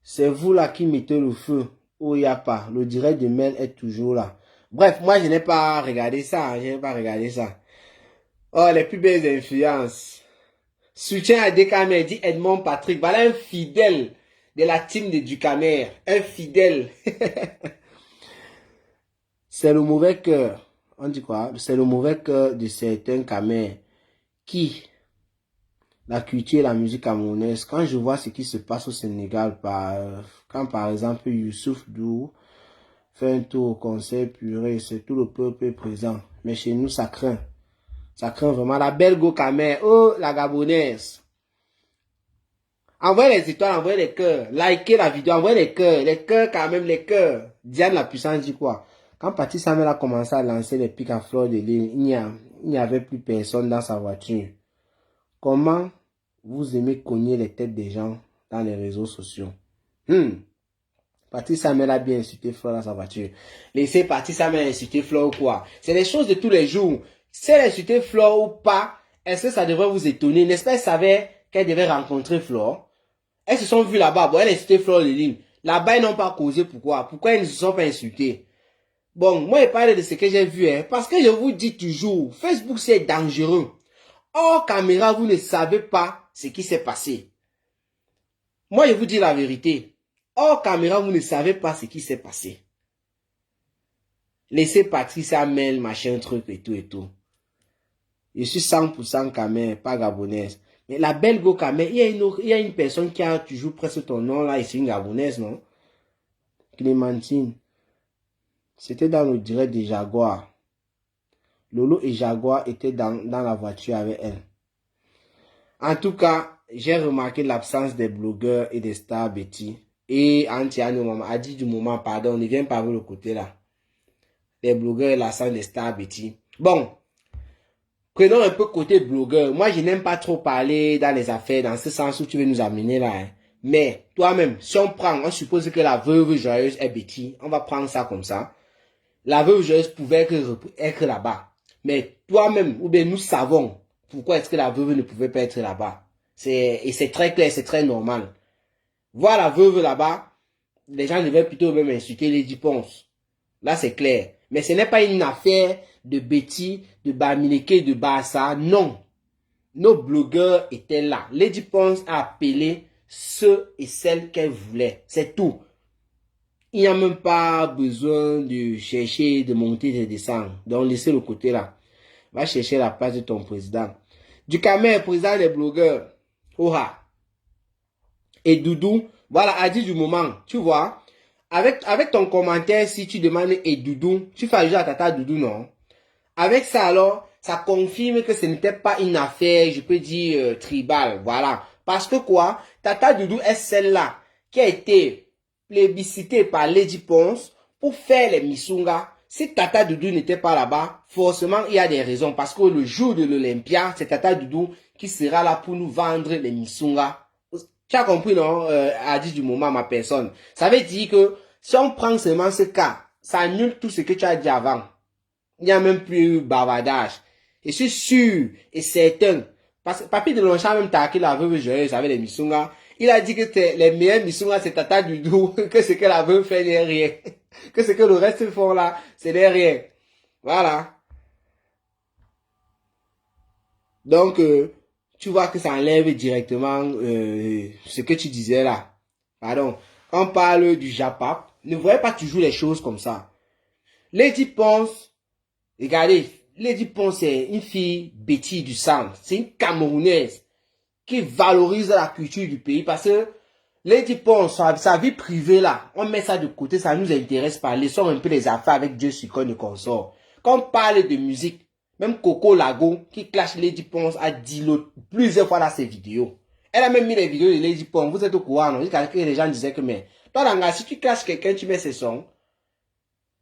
A: C'est vous là qui mettez le feu. Oh, il n'y a pas. Le direct de Mel est toujours là. Bref, moi je n'ai pas regardé ça. Je n'ai pas regardé ça. Oh, les plus belles influences. Soutien à Ducamel, dit Edmond Patrick. Voilà un fidèle de la team de Ducamel. Un fidèle. C'est le mauvais cœur. On dit quoi? C'est le mauvais cœur de certains Camers qui, la culture et la musique camerounaise, quand je vois ce qui se passe au Sénégal, quand par exemple Youssouf Dou fait un tour au conseil purée, c'est tout le peuple est présent. Mais chez nous, ça craint. Ça craint vraiment. La belle Gokame, oh, la Gabonaise. Envoyez les étoiles, envoyez les cœurs. Likez la vidéo, envoyez les cœurs. Les cœurs quand même, les cœurs. Diane la puissance dit quoi? Quand Patrice Samuel a commencé à lancer les pics à fleur de lune, il n'y avait plus personne dans sa voiture. Comment vous aimez cogner les têtes des gens dans les réseaux sociaux? Patrice Samuel a bien insulté Fleur dans sa voiture. Laissez Patrice Samuel insulter Fleur ou quoi? C'est des choses de tous les jours. Si elle insultait Fleur ou pas, est-ce que ça devrait vous étonner? N'est-ce pas, elle savait qu'elle devait rencontrer Fleur? Elles se sont vues là-bas. Bon, elle a insulté Fleur de Lille. Là-bas, ils n'ont pas causé. Pourquoi? Pourquoi ils ne se sont pas insultés? Bon, moi, je parle de ce que j'ai vu, hein, parce que je vous dis toujours, Facebook, c'est dangereux. Hors caméra, vous ne savez pas ce qui s'est passé. Moi, je vous dis la vérité. Hors caméra, vous ne savez pas ce qui s'est passé. Laissez Patrice Amel, machin, truc et tout et tout. Je suis 100% Kamer, pas gabonaise. Mais la belle Go Kamer, il y a une personne qui a toujours presque ton nom là, et c'est une gabonaise, non? Clémentine. C'était dans le direct des Jaguars. Lolo et Jaguar étaient dans la voiture avec elle. En tout cas, j'ai remarqué l'absence des blogueurs et des stars Betty. Et Antiano a dit du moment, pardon, on ne vient pas voir le côté là. Les blogueurs et l'absence des stars Betty. Bon, prenons un peu côté blogueur. Moi, je n'aime pas trop parler dans les affaires, dans ce sens où tu veux nous amener là. Hein. Mais toi-même, si on suppose que la veuve joyeuse est Betty, on va prendre ça comme ça. La veuve joyeuse pouvait être là-bas. Mais toi-même, ou bien nous savons pourquoi est-ce que la veuve ne pouvait pas être là-bas. Et c'est très clair, c'est très normal. Voir la veuve là-bas, les gens devaient plutôt même insulter Lady Ponce. Là, c'est clair. Mais ce n'est pas une affaire de Betty, de Bamileke, de Bassa. Non. Nos blogueurs étaient là. Lady Ponce a appelé ceux et celles qu'elle voulait. C'est tout. Il n'y a même pas besoin de chercher, de monter, de descendre. Donc, laissez le côté là. Va chercher la place de ton président. Du Kamer, président des blogueurs. Oha. Et Doudou, voilà, a dit du moment. Tu vois, avec ton commentaire, si tu demandes et Doudou, tu fais allusion à Tata Doudou, non? Avec ça, alors, ça confirme que ce n'était pas une affaire, je peux dire, tribale. Voilà. Parce que quoi? Tata Doudou est celle-là qui a été plébiscitée par Lady Ponce pour faire les Missunga. Si Tata Doudou n'était pas là-bas, forcément, il y a des raisons. Parce que le jour de l'Olympia, c'est Tata Doudou qui sera là pour nous vendre les Missunga. Tu as compris, non? A dit du moment ma personne. Ça veut dire que si on prend seulement ce cas, ça annule tout ce que tu as dit avant. Il n'y a même plus bavardage. Je suis sûr et certain. Parce que Papi de Longchamp même taqué la veuve joyeuse avec les Missunga. Il a dit que les meilleurs Missunga c'est Tata Doudou, que ce que la veuve fait n'est rien. Que ce que le reste font là, c'est n'est rien. Voilà. Donc, tu vois que ça enlève directement ce que tu disais là. Pardon. Quand on parle du Japap, ne voyez pas toujours les choses comme ça. Lady Ponce, regardez, Lady Ponce c'est une fille Betty du sang. C'est une Camerounaise qui valorise la culture du pays parce que Lady Ponce, sa vie privée là, on met ça de côté, ça nous intéresse pas. Laissons un peu les affaires avec Dieu sur quoi nous consort. Quand on parle de musique, même Coco Lago, qui clash Lady Ponce, a dit plusieurs fois dans ses vidéos. Elle a même mis les vidéos de Lady Ponce. Vous êtes au courant, non? Jusqu'à ce que les gens disaient que, mais, toi, Langa, si tu clashes quelqu'un, tu mets ses sons.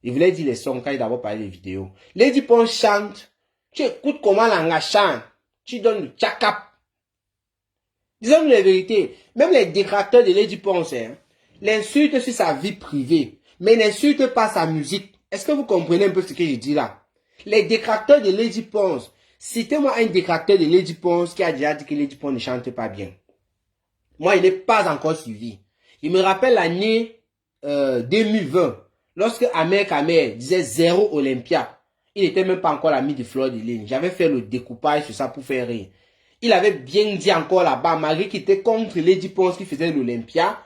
A: Il voulait dire les sons quand il d'abord parlé des vidéos. Lady Ponce chante. Tu écoutes comment Langa chante. Tu donnes le tchakap. Disons-nous la vérité. Même les détracteurs de Lady Ponce, hein, l'insultent sur sa vie privée. Mais n'insultent pas sa musique. Est-ce que vous comprenez un peu ce que je dis là? Les détracteurs de Lady Ponce. Citez-moi un détracteur de Lady Ponce qui a déjà dit que Lady Ponce ne chante pas bien. Moi, il n'est pas encore suivi. Il me rappelle l'année 2020. Lorsque Amer Kamer disait 0 Olympia. Il n'était même pas encore l'ami de Fleur de Lille. J'avais fait le découpage sur ça pour faire rire. Il avait bien dit encore là-bas, malgré qu'il était contre Lady Ponce qui faisait l'Olympia,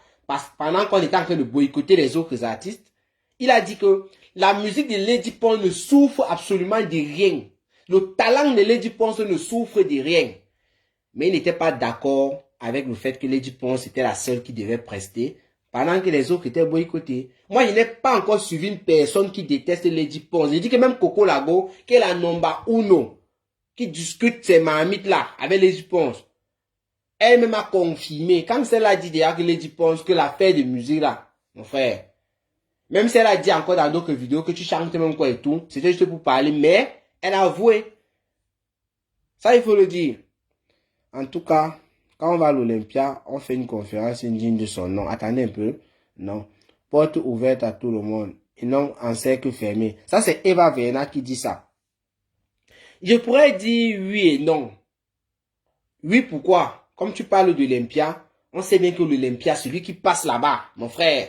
A: pendant qu'on était en train de boycotter les autres artistes, il a dit que la musique de Lady Ponce ne souffre absolument de rien. Le talent de Lady Ponce ne souffre de rien. Mais il n'était pas d'accord avec le fait que Lady Ponce était la seule qui devait prester pendant que les autres étaient boycottés. Moi, je n'ai pas encore suivi une personne qui déteste Lady Pons. Je dis que même Coco Lago, qui est la number uno, qui discute ces marmites là avec Lady Pons, elle-même a confirmé, quand celle a dit déjà que Lady Pons, que l'affaire de musique là, mon frère, même si elle a dit encore dans d'autres vidéos que tu chantes même quoi et tout, c'était juste pour parler, mais elle a avoué. Ça, il faut le dire. En tout cas, quand on va à l'Olympia, on fait une conférence digne de son nom. Attendez un peu. Non. Porte ouverte à tout le monde. Et non en cercle fermé. Ça, c'est Eva Verna qui dit ça. Je pourrais dire oui et non. Oui, pourquoi? Comme tu parles de l'Olympia, on sait bien que l'Olympia, celui qui passe là-bas, mon frère,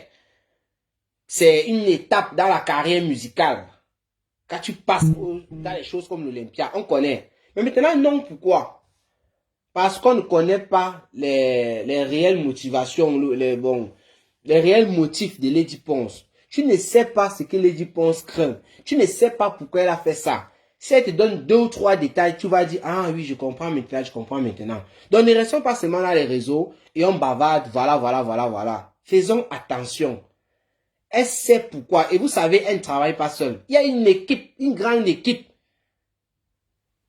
A: c'est une étape dans la carrière musicale. Quand tu passes dans les choses comme l'Olympia, on connaît. Mais maintenant, non, pourquoi? Parce qu'on ne connaît pas les réelles motivations, les réels motifs de Lady Pons. Tu ne sais pas ce que Lady Pons craint. Tu ne sais pas pourquoi elle a fait ça. Si elle te donne 2 ou 3 détails, tu vas dire, ah oui, je comprends maintenant, je comprends maintenant. Donc ne restons pas seulement dans les réseaux et on bavarde, voilà. Faisons attention. Elle sait pourquoi. Et vous savez, elle ne travaille pas seule. Il y a une équipe, une grande équipe.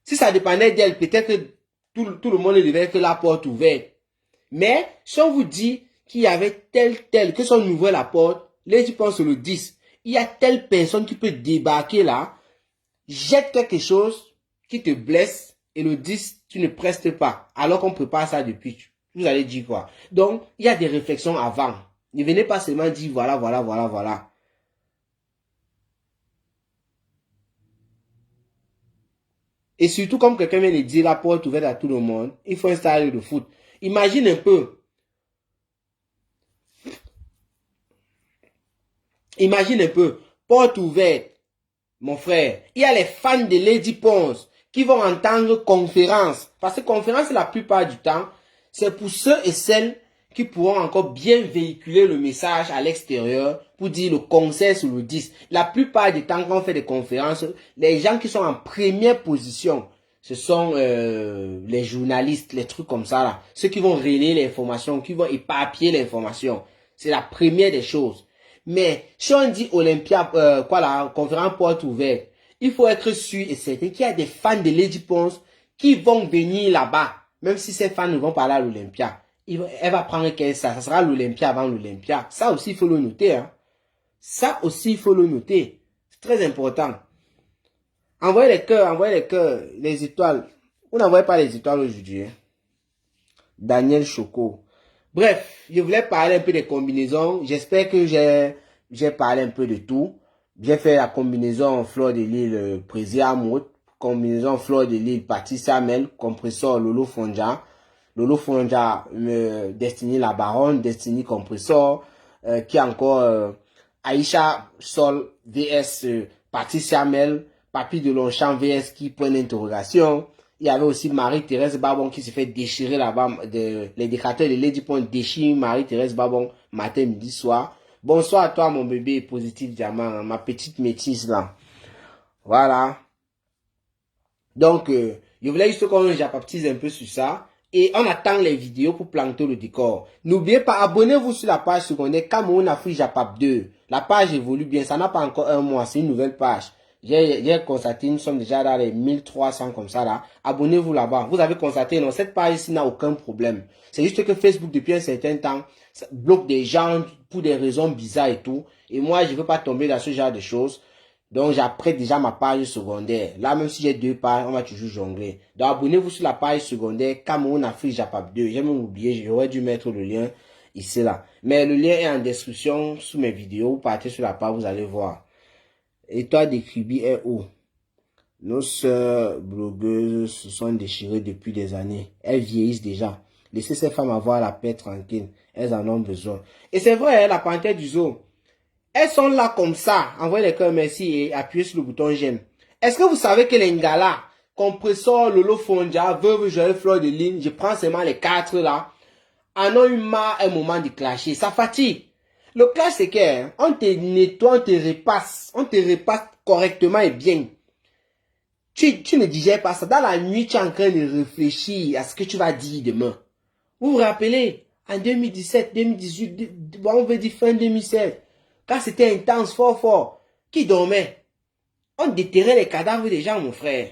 A: Si ça dépendait d'elle, peut-être que tout le monde devait être la porte ouverte. Mais si on vous dit qu'il y avait tel, que son ouvrait la porte, là tu penses le 10. Il y a telle personne qui peut débarquer là, jette quelque chose qui te blesse et le 10, tu ne prestes pas. Alors qu'on prépare ça depuis. Vous allez dire quoi? Donc, il y a des réflexions avant. Ne venez pas seulement dire voilà. Et surtout, comme quelqu'un vient de dire, la porte ouverte à tout le monde, il faut un stade de foot. Imagine un peu. Imagine un peu. Porte ouverte, mon frère. Il y a les fans de Lady Pons qui vont entendre conférence. Parce que conférence, la plupart du temps, c'est pour ceux et celles qui pourront encore bien véhiculer le message à l'extérieur pour dire le concert sur le 10. La plupart du temps, quand on fait des conférences, les gens qui sont en première position, ce sont les journalistes, les trucs comme ça là. Ceux qui vont relayer l'information, qui vont éparpiller l'information. C'est la première des choses. Mais si on dit Olympia, la conférence porte ouverte, il faut être sûr et certain qu'il y a des fans de Lady Pons qui vont venir là-bas. Même si ces fans ne vont pas aller à l'Olympia. Elle va prendre ça sera l'Olympia avant l'Olympia. Ça aussi, il faut le noter. Hein. Ça aussi, il faut le noter. C'est très important. Envoyez les cœurs, les étoiles. Vous n'envoyez pas les étoiles aujourd'hui. Hein. Daniel Choco. Bref, je voulais parler un peu des combinaisons. J'espère que j'ai parlé un peu de tout. J'ai fait la combinaison Fleur de Lille Présia Amout, combinaison Fleur de Lille Patricia Mel, compresseur Lolo Fonja. Lolo Fonja, Destiny la Baronne, Destiny compresseur, qui a encore Aïcha Sol VS Patricia Mel, Papy de Longchamp VS qui point d'interrogation. Il y avait aussi Marie-Thérèse Babon qui se fait déchirer là-bas. Les décateurs de Lady Pons déchirent Marie-Thérèse Babon matin, midi, soir. Bonsoir à toi mon bébé positif diamant, ma petite métisse là. Voilà. Donc, je voulais juste qu'on j'apaptise un peu sur ça. Et on attend les vidéos pour planter le décor. N'oubliez pas, abonnez-vous sur la page secondaire Cameroun Afrique Japap 2. La page évolue bien, ça n'a pas encore un mois, c'est une nouvelle page. J'ai constaté, nous sommes déjà dans les 1300 comme ça là. Abonnez-vous là-bas. Vous avez constaté, non, cette page-ci n'a aucun problème. C'est juste que Facebook, depuis un certain temps, ça bloque des gens pour des raisons bizarres et tout. Et moi, je ne veux pas tomber dans ce genre de choses. Donc, j'apprête déjà ma page secondaire. Là, même si j'ai 2 pages, on va toujours jongler. Donc, abonnez-vous sur la page secondaire Cameroun Afrique Japap 2. J'ai même oublié, j'aurais dû mettre le lien ici là. Mais le lien est en description sous mes vidéos. Vous partez sur la page, vous allez voir. Et toi, Décribi est où? Nos sœurs blogueuses se sont déchirées depuis des années. Elles vieillissent déjà. Laissez ces femmes avoir la paix tranquille. Elles en ont besoin. Et c'est vrai, la panthère du zoo. Elles sont là comme ça. Envoyez les cœurs merci et appuyez sur le bouton j'aime. Est-ce que vous savez que les Ngala, compresseur, Lolo Fonja, Veuve Joël Fleur de Lille, je prends seulement les 4 là, en ont eu marre un moment de clasher. Ça fatigue. Le clash c'est que on te nettoie, on te repasse correctement et bien. Tu ne digères pas ça. Dans la nuit, tu es en train de réfléchir à ce que tu vas dire demain. Vous vous rappelez? En 2017, 2018, bon, on veut dire fin 2016. Quand c'était intense, fort, fort. Qui dormait? On déterrait les cadavres des gens, mon frère.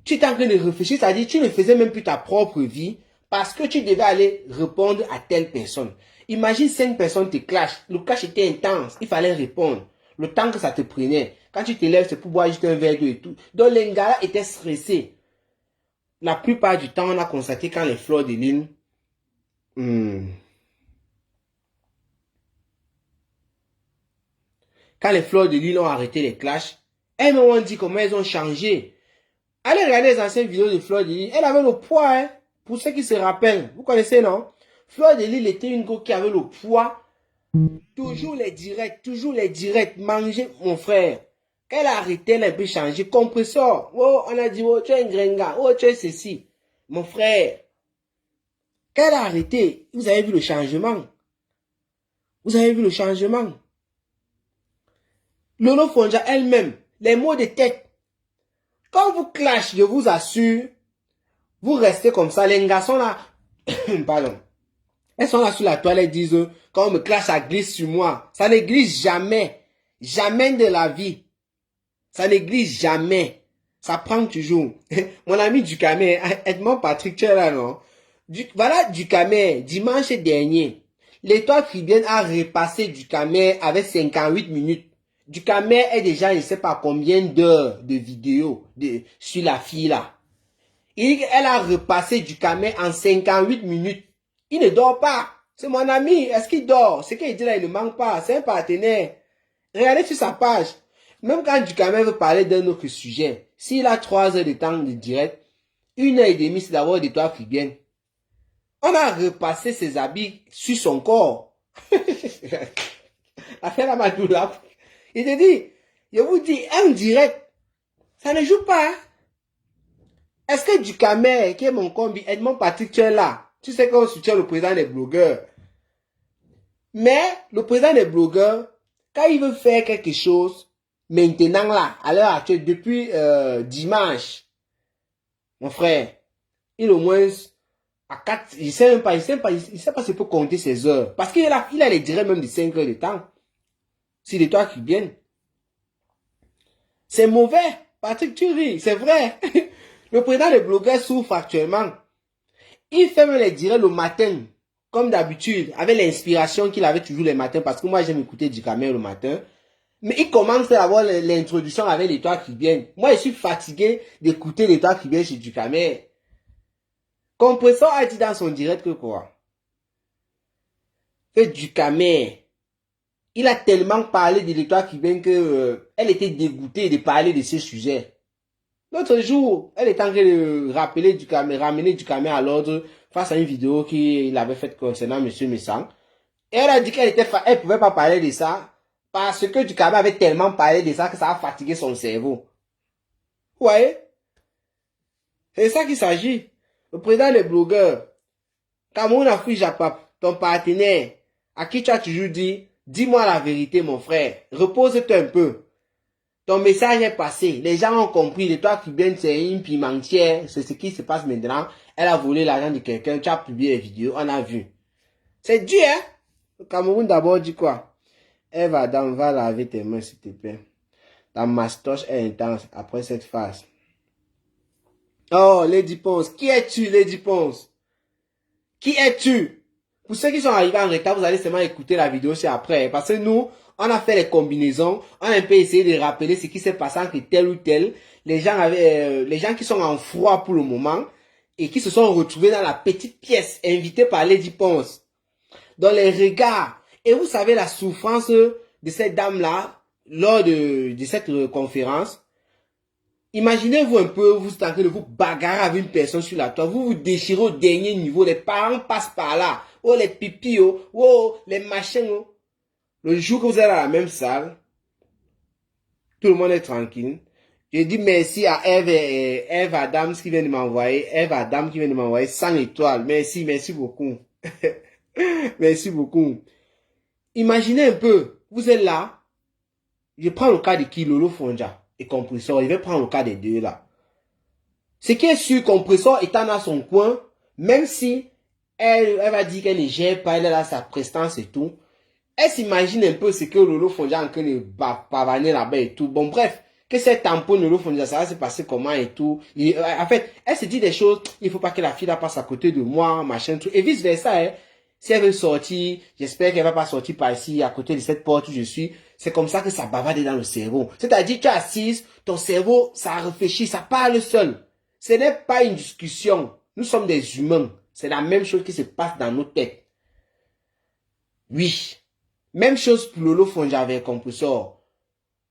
A: Tu étais en train de réfléchir, c'est-à-dire tu ne faisais même plus ta propre vie parce que tu devais aller répondre à telle personne. Imagine 5 personnes te clashent. Le clash était intense. Il fallait répondre. Le temps que ça te prenait. Quand tu te lèves, c'est pour boire juste un verre d'eau et tout. Donc les gars étaient stressés. La plupart du temps, on a constaté quand les fleurs de lune... Quand les fleurs de lune ont arrêté les clashs, elles m'ont dit comment elles ont changé. Allez regarder les anciennes vidéos de Fleur de Lille. Elle avait le poids, hein. Pour ceux qui se rappellent. Vous connaissez, non? Fleur de Lille était une go qui avait le poids. Toujours les directs. Manger, mon frère. Quand elle a arrêté, elle a un peu changé. Compresseur. Oh, on a dit, oh, tu es un gringa. Oh, tu es ceci. Mon frère. Quand elle a arrêté, vous avez vu le changement. Lolo Fonja elle-même, les mots de tête. Quand vous clash, je vous assure, vous restez comme ça. Les garçons là, pardon, elles sont là sur la toile, elles disent, quand on me clash, ça glisse sur moi. Ça ne glisse jamais. Jamais de la vie. Ça ne glisse jamais. Ça prend toujours. Mon ami Ducamé, Edmond Patrick, tu es là, non? Voilà Ducamé, dimanche dernier. L'étoile Fribienne a repassé Ducamé avec 58 minutes. Ducamé est déjà, je ne sais pas combien d'heures de vidéos sur la fille là. Elle a repassé Ducamé en 58 minutes. Il ne dort pas. C'est mon ami. Est-ce qu'il dort? Ce qu'il dit là, il ne manque pas. C'est un partenaire. Regardez sur sa page. Même quand Ducamé veut parler d'un autre sujet, s'il a 3 heures de temps de direct, 1 heure et demie, c'est d'avoir des toits fribiennes. On a repassé ses habits sur son corps. Affaire la Madoula. Il te dit, je vous dis, un direct, ça ne joue pas. Hein? Est-ce que Ducamé, qui est mon combi, Edmond Patrick, tu es là? Tu sais qu'on soutient le président des blogueurs. Mais le président des blogueurs, quand il veut faire quelque chose, maintenant là, à l'heure actuelle, depuis dimanche, mon frère, il au moins à 4, il sait pas s'il peut compter ses heures. Parce qu'il a les directs même de 5 heures de temps. C'est les toi qui viennent. C'est mauvais. Patrick, tu ris, c'est vrai. Le président des blogueurs souffre actuellement. Il fait même les directs le matin, comme d'habitude, avec l'inspiration qu'il avait toujours les matins, parce que moi j'aime écouter Ducamé le matin. Mais il commence à avoir l'introduction avec les toits qui viennent. Moi je suis fatigué d'écouter les toits qui viennent chez Ducamé. Compresseur a dit dans son direct que quoi? Que Ducamé, il a tellement parlé de l'étoile qui vient que elle était dégoûtée de parler de ce sujet. L'autre jour, elle était en train de ramener Ducamé à l'ordre face à une vidéo qu'il avait faite concernant M. Messang. Et elle a dit qu'elle pouvait pas parler de ça parce que Ducamé avait tellement parlé de ça que ça a fatigué son cerveau. Vous voyez? C'est de ça qu'il s'agit. Le président des blogueurs, Cameroun Afrique Japap, ton partenaire, à qui tu as toujours dit, dis-moi la vérité, mon frère, repose-toi un peu. Ton message est passé, les gens ont compris, de toi qui viens, c'est une pimentière, c'est ce qui se passe maintenant. Elle a volé l'argent de quelqu'un, tu as publié les vidéos, on a vu. C'est dur, hein? Le Cameroun d'abord dit quoi? Va laver tes mains, s'il te plaît. Ta mastoche est intense après cette phase. Oh, Lady Ponce, qui es-tu, Lady Ponce? Qui es-tu? Pour ceux qui sont arrivés en retard, vous allez seulement écouter la vidéo, c'est après. Parce que nous, on a fait les combinaisons, on a un peu essayé de rappeler ce qui s'est passé entre tel ou tel. Les gens qui sont en froid pour le moment et qui se sont retrouvés dans la petite pièce invitée par Lady Ponce. Dans les regards. Et vous savez la souffrance de cette dame-là lors de cette conférence. Imaginez-vous un peu, vous êtes en train de vous bagarrer avec une personne sur la toile, vous vous déchirez au dernier niveau, les parents passent par là, oh les pipis, oh les machins, oh. Le jour que vous êtes dans la même salle, tout le monde est tranquille. Je dis merci à Eve Adams qui vient de m'envoyer 100 étoiles. Merci beaucoup. Merci beaucoup. Imaginez un peu, vous êtes là, je prends le cas de qui, Lolo Fonja et Compresseur, je vais prendre le cas des deux là. Ce qui est sûr, Compresseur étant dans son coin, même si Elle va dire qu'elle ne gère pas, elle a sa prestance et tout. Elle s'imagine un peu ce que Lolo Fonja est en train de pavaner là-bas et tout. Bon, bref, que cette tampon Lolo Fonja, ça va se passer comment et tout. En fait, elle se dit des choses, il faut pas que la fille là passe à côté de moi, machin, tout. Et vice versa, hein. Si elle veut sortir, j'espère qu'elle va pas sortir par ici, à côté de cette porte où je suis. C'est comme ça que ça bavarde dans le cerveau. C'est-à-dire, tu es assise, ton cerveau, ça réfléchit, ça parle seul. Ce n'est pas une discussion. Nous sommes des humains. C'est la même chose qui se passe dans nos têtes. Oui. Même chose pour Lolo Fonja avec compresseur.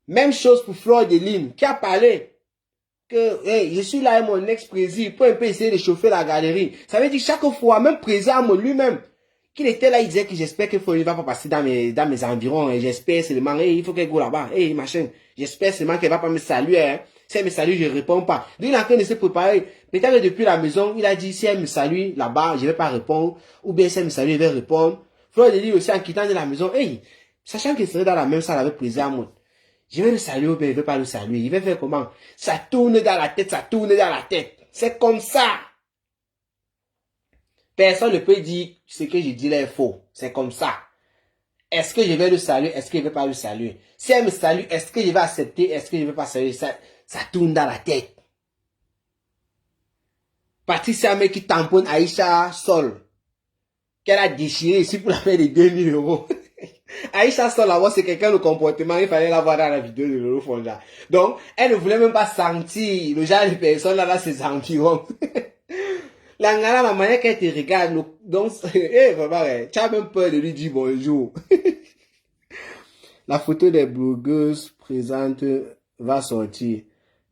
A: Même chose pour Fleur de Lune qui a parlé que hey, je suis là avec mon ex-président pour un peu essayer de chauffer la galerie. Ça veut dire chaque fois, même président lui-même, qu'il était là, il disait que j'espère que Fleur ne va pas passer dans mes environs. Et j'espère seulement, hey, il faut qu'elle go là-bas. Hey, machin. J'espère seulement qu'elle va pas me saluer. Hein. Si elle me salue, je ne réponds pas. Donc, il est en train de se préparer. Peut-être que depuis la maison, il a dit, si elle me salue là-bas, je ne vais pas répondre. Ou bien si elle me salue, je vais répondre. Fleur de Lune aussi en quittant de la maison, hey, sachant qu'il serait dans la même salle avec président, je vais le saluer ou bien je ne vais pas le saluer. Il va faire comment? Ça tourne dans la tête, ça tourne dans la tête. C'est comme ça. Personne ne peut dire ce que je dis là est faux. C'est comme ça. Est-ce que je vais le saluer? Est-ce que je ne vais pas le saluer? Si elle me salue, est-ce que je vais accepter? Est-ce que je ne vais pas saluer? Ça tourne dans la tête. Patricia mec qui tamponne Aïcha Sol. Qu'elle a déchiré ici pour la faire de 2000 euros. Aïcha Sol, là, c'est quelqu'un de comportement, il fallait la voir dans la vidéo de Lolo Fonja. Donc, elle ne voulait même pas sentir le genre de personne là, ses environs. L'angala, la manière qu'elle te regarde, donc, vraiment, tu as même peur de lui dire bonjour. La photo des blogueuses présentes va sortir.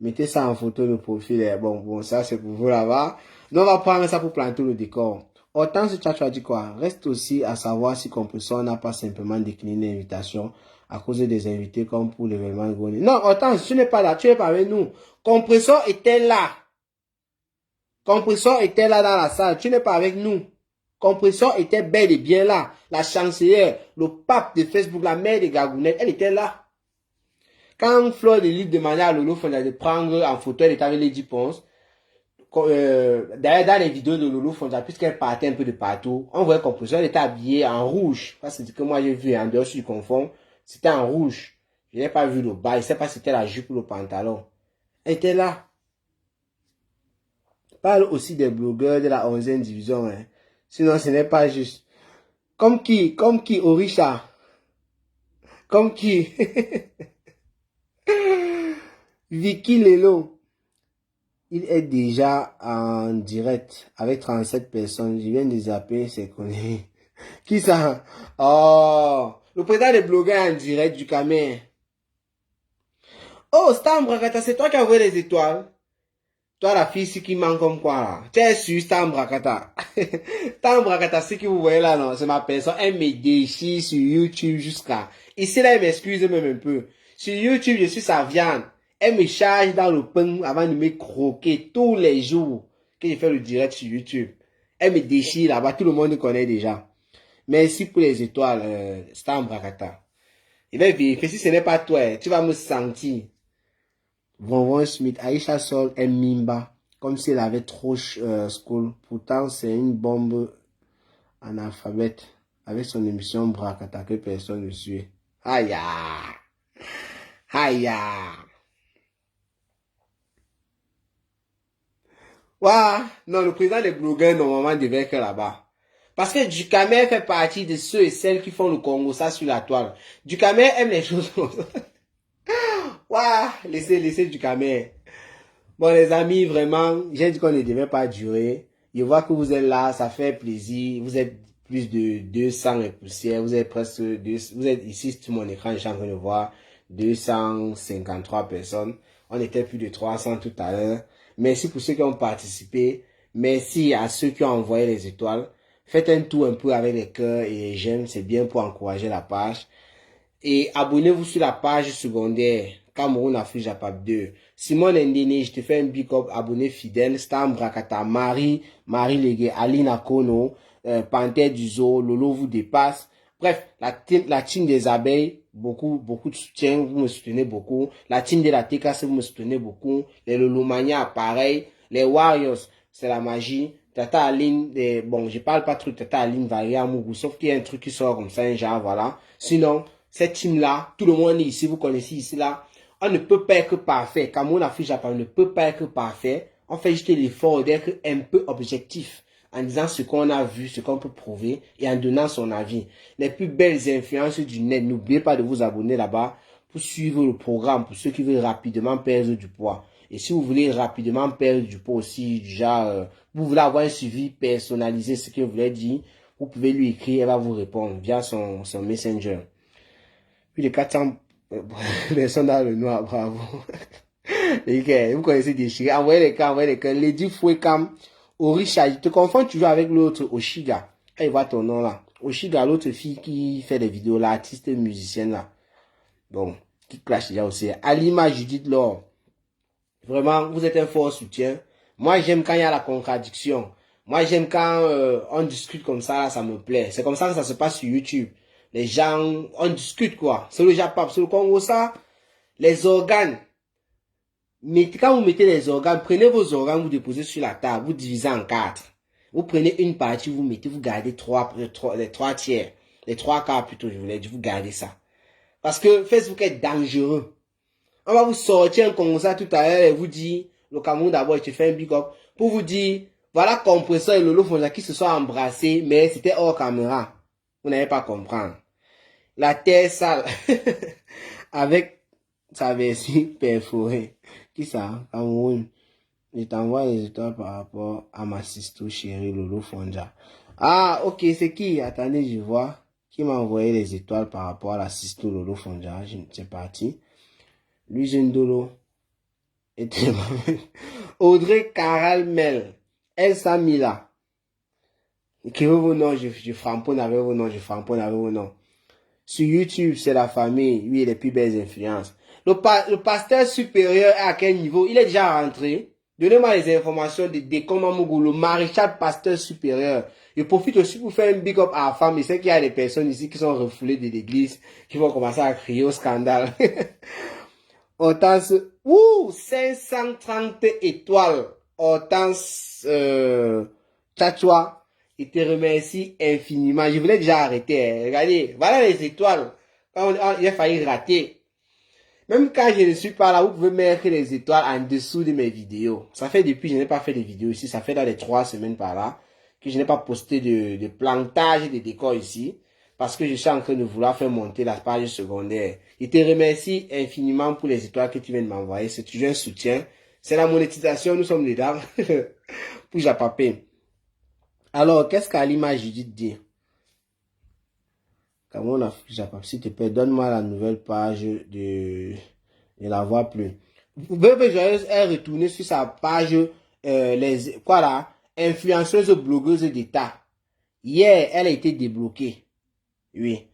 A: Mettez ça en photo de profil. Bon, ça c'est pour vous là-bas. Nous, on va prendre ça pour planter le décor. Hortense Tchatcha dit quoi? Reste aussi à savoir si Compressor n'a pas simplement décliné l'invitation à cause des invités comme pour l'événement de Goni. Non, Hortense, tu n'es pas là, tu n'es pas avec nous. Compressor était là. Compressor était là dans la salle, tu n'es pas avec nous. Compressor était bel et bien là. La chancelière, le pape de Facebook, la mère de Gagounette, elle était là. Quand Fleur de Lune demandait à Lolo Fonja de prendre en photo, elle était avec Lady Ponce. D'ailleurs, dans les vidéos de Lolo Fonja, puisqu'elle partait un peu de partout, on voyait Compressor, elle était habillée en rouge. Parce que moi j'ai vu en dehors, si je confonds, c'était en rouge. Je n'ai pas vu le bas, je ne sais pas si c'était la jupe ou le pantalon. Elle était là. Parle aussi des blogueurs de la 11e division. Hein. Sinon, ce n'est pas juste. Comme qui, Orisha. Comme qui Vicky Lelo. Il est déjà en direct avec 37 personnes. Je viens de zapper, c'est connu. Qui ça? Oh, le président des blogueurs en direct du Camer. Oh, Stam Brakata, c'est toi qui as envoyé les étoiles. Toi, la fille, c'est qui manque comme quoi, là. Tu es sur Stam Brakata. Stam Brakata, c'est qui vous voyez là, non, c'est ma personne. Elle me déchire sur YouTube jusqu'à... Ici, là, elle m'excuse même un peu. Sur YouTube, je suis sa viande. Elle me charge dans le pain avant de me croquer tous les jours que je fais le direct sur YouTube. Elle me déchire là-bas, tout le monde connaît déjà. Merci pour les étoiles, Stam Brakata. Il va vérifier, si ce n'est pas toi, tu vas me sentir. Von Smith, Aïcha Sol et Mimba, comme si elle avait trop school. Pourtant, c'est une bombe analphabète avec son émission Brakata que personne ne suit. Aïe, aïe. Waouh, non, le président des blogueurs, normalement, devait être là-bas. Parce que Ducamer fait partie de ceux et celles qui font le Congo, ça sur la toile. Ducamer aime les choses comme ça. Waouh, laissez Ducamer. Bon, les amis, vraiment, j'ai dit qu'on ne devait pas durer. Je vois que vous êtes là, ça fait plaisir. Vous êtes plus de 200 et poussières. Vous êtes presque, vous êtes ici sur mon écran, je suis en train de voir 253 personnes. On était plus de 300 tout à l'heure. Merci pour ceux qui ont participé. Merci à ceux qui ont envoyé les étoiles. Faites un tour un peu avec les cœurs et les j'aime, c'est bien pour encourager la page. Et abonnez-vous sur la page secondaire Cameroun Afrique Japap 2. Simon Ndene, je te fais un big up, abonné fidèle. Stam Brakata, Marie Légué, Alina Kono, Panthère du Zoo, Lolo vous dépasse. Bref, la team des abeilles, beaucoup de soutien, vous me soutenez beaucoup. La team de la TKC, vous me soutenez beaucoup. Les Lolomania, pareil. Les Warriors, c'est la magie. Tata Aline, bon, je parle pas trop de Tata Aline, Varia, Mougou, sauf qu'il y a un truc qui sort comme ça, un genre, voilà. Sinon, cette team-là, tout le monde est ici, vous connaissez ici, là. On ne peut pas être parfait. Cameroun, Afrique, Japon, on ne peut pas être parfait. On fait juste l'effort d'être un peu objectif en disant ce qu'on a vu, ce qu'on peut prouver et en donnant son avis. Les plus belles influences du net, n'oubliez pas de vous abonner là-bas pour suivre le programme, pour ceux qui veulent rapidement perdre du poids. Et si vous voulez rapidement perdre du poids aussi, déjà, vous voulez avoir un suivi personnalisé, ce que vous voulez dire, vous pouvez lui écrire, elle va vous répondre via son messenger. Puis les 400 personnes dans le noir, bravo. Les gars, vous connaissez Déchiré, envoyez les cas. Lady Fouekam, Orisha, tu te confonds toujours avec l'autre, Oshiga. Elle voit ton nom là. Oshiga, l'autre fille qui fait des vidéos, l'artiste musicienne là. Bon, qui clash déjà aussi. Alima Judith Laure. Vraiment, vous êtes un fort soutien. Moi, j'aime quand il y a la contradiction. Moi, j'aime quand on discute comme ça, ça me plaît. C'est comme ça que ça se passe sur YouTube. Les gens, on discute quoi. C'est le Japon, c'est le Congo, ça. Les organes. Mais quand vous mettez les organes, prenez vos organes, vous déposez sur la table, vous divisez en 4. Vous prenez une partie, vous mettez, vous gardez les 3 tiers. Les 3 quarts plutôt, je voulais dire, vous gardez ça. Parce que Facebook est dangereux. On va vous sortir un comme ça tout à l'heure et vous dire, le Cameroun d'abord, je te fais un big up, pour vous dire, voilà Compresseur et Lolo Fonja qui se sont embrassés, mais c'était hors caméra. Vous n'allez pas comprendre. La terre sale, avec sa vessie perforée. Qui ça? Cameroun. Je t'envoie les étoiles par rapport à ma sister chérie Lolo Fonja. Ah, ok, c'est qui? Attendez, je vois. Qui m'a envoyé les étoiles par rapport à la sister Lolo Fonja. C'est parti. Louis Ndolo. Audrey Caral-Mel. Elsa Mila. Écrivez vos noms, je framponne avec vos noms, je framponne avec vos noms. Sur YouTube, c'est la famille. Oui, les plus belles influences. Le pasteur supérieur est à quel niveau? Il est déjà rentré. Donnez-moi les informations de Décom Amougou, le maréchal pasteur supérieur. Je profite aussi pour faire un big up à la femme. Je sais qu'il y a des personnes ici qui sont refoulées de l'église, qui vont commencer à crier au scandale. Hortense, 530 étoiles. Hortense, Tchachoua, il te remercie infiniment. Je voulais déjà arrêter. Hein. Regardez, voilà les étoiles. Il a failli rater. Même quand je ne suis pas là, vous pouvez mettre les étoiles en dessous de mes vidéos. Ça fait depuis, je n'ai pas fait de vidéos ici. Ça fait dans les 3 semaines par là que je n'ai pas posté de plantage de décors ici. Parce que je suis en train de vouloir faire monter la page secondaire. Je te remercie infiniment pour les étoiles que tu viens de m'envoyer. C'est toujours un soutien. C'est la monétisation, nous sommes dedans. Pour Japapé. Alors, qu'est-ce qu'Alima Judith dit? Cameroun Afrique Japapé, s'il te plaît, donne-moi la nouvelle page de... Je ne la vois plus. Bébé Joyeuse est retournée sur sa page, quoi là? Influenceuse blogueuse d'État. Hier, elle a été débloquée. Oui.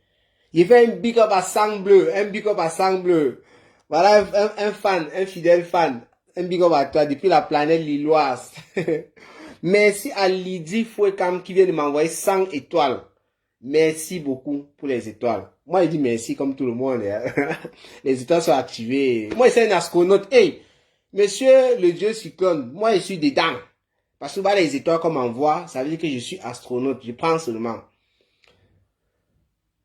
A: Il fait un big up à sang bleu, un big up à sang bleu. Voilà un fan, un fidèle fan. Un big up à toi depuis la planète lilloise. Merci à Lydie Fouekam qui vient de m'envoyer 100 étoiles. Merci beaucoup pour les étoiles. Moi, je dis merci comme tout le monde. Hein. Les étoiles sont activées. Moi, je suis un astronaute. Hey, monsieur le dieu cyclone, moi, je suis dedans. Parce que les étoiles qu'on m'envoie, ça veut dire que je suis astronaute. Je prends seulement.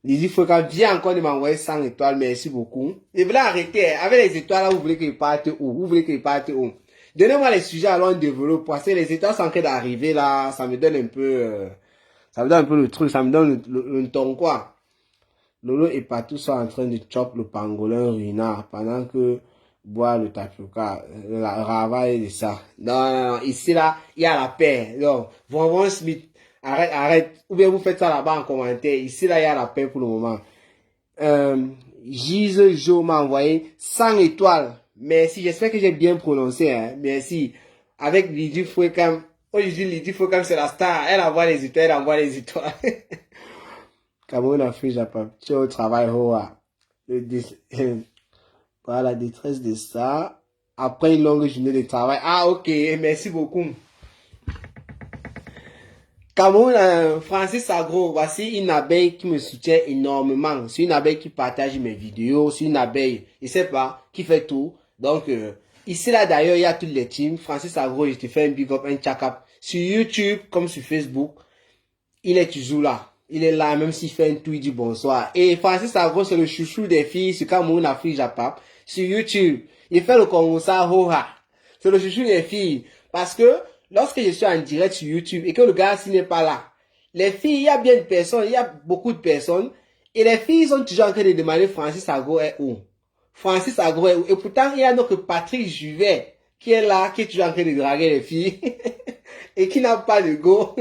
A: Il faut qu'on vienne encore de m'envoyer 100 étoiles. Merci beaucoup. Et voilà, arrêtez. Avec les étoiles, là, vous voulez qu'ils partent où? Vous voulez qu'ils partent où? Donnez-moi les sujets, alors on développe. Parce que les étoiles sont en train d'arriver, là. Ça me donne un peu... ça me donne un peu le truc. Ça me donne le ton, quoi. Lolo et Patou sont en train de chop le pangolin ruinard pendant que boit le tapioca, la ravaille de ça. Non. Ici, là, il y a la paix. Non. Von Smith. Arrête. Ou bien vous faites ça là-bas en commentaire. Ici, là, il y a la paix pour le moment. Gise Jo m'a envoyé 100 étoiles. Merci. J'espère que j'ai bien prononcé. Hein. Merci. Avec Lydie Fouekam. Aujourd'hui, Lydie Fouekam, c'est la star. Elle envoie les étoiles, elle envoie les étoiles. Cameroun Afrique Japon. Tu es au travail, Hoa. Voilà la détresse de ça. Après une longue journée de travail. Ah, ok. Merci beaucoup. Cameroun, Francis Agro, voici une abeille qui me soutient énormément. C'est une abeille qui partage mes vidéos. C'est une abeille, je sais pas, qui fait tout. Donc, ici là d'ailleurs, il y a toutes les teams. Francis Agro, je te fais un big up, un check-up. Sur YouTube, comme sur Facebook, il est toujours là. Il est là, même s'il fait un tweet, il dit bonsoir. Et Francis Agro, c'est le chouchou des filles sur Cameroun, Afrique, Japon. Sur YouTube, il fait le Congo ça, hoha. C'est le chouchou des filles. Parce que, lorsque je suis en direct sur YouTube et que le gars s'il n'est pas là, les filles, il y a bien de personnes, il y a beaucoup de personnes, et les filles sont toujours en train de demander Francis Agro est où? Francis Agro est où? Et pourtant, il y a notre Patrick Juvet qui est là, qui est toujours en train de draguer les filles, et qui n'a pas de go.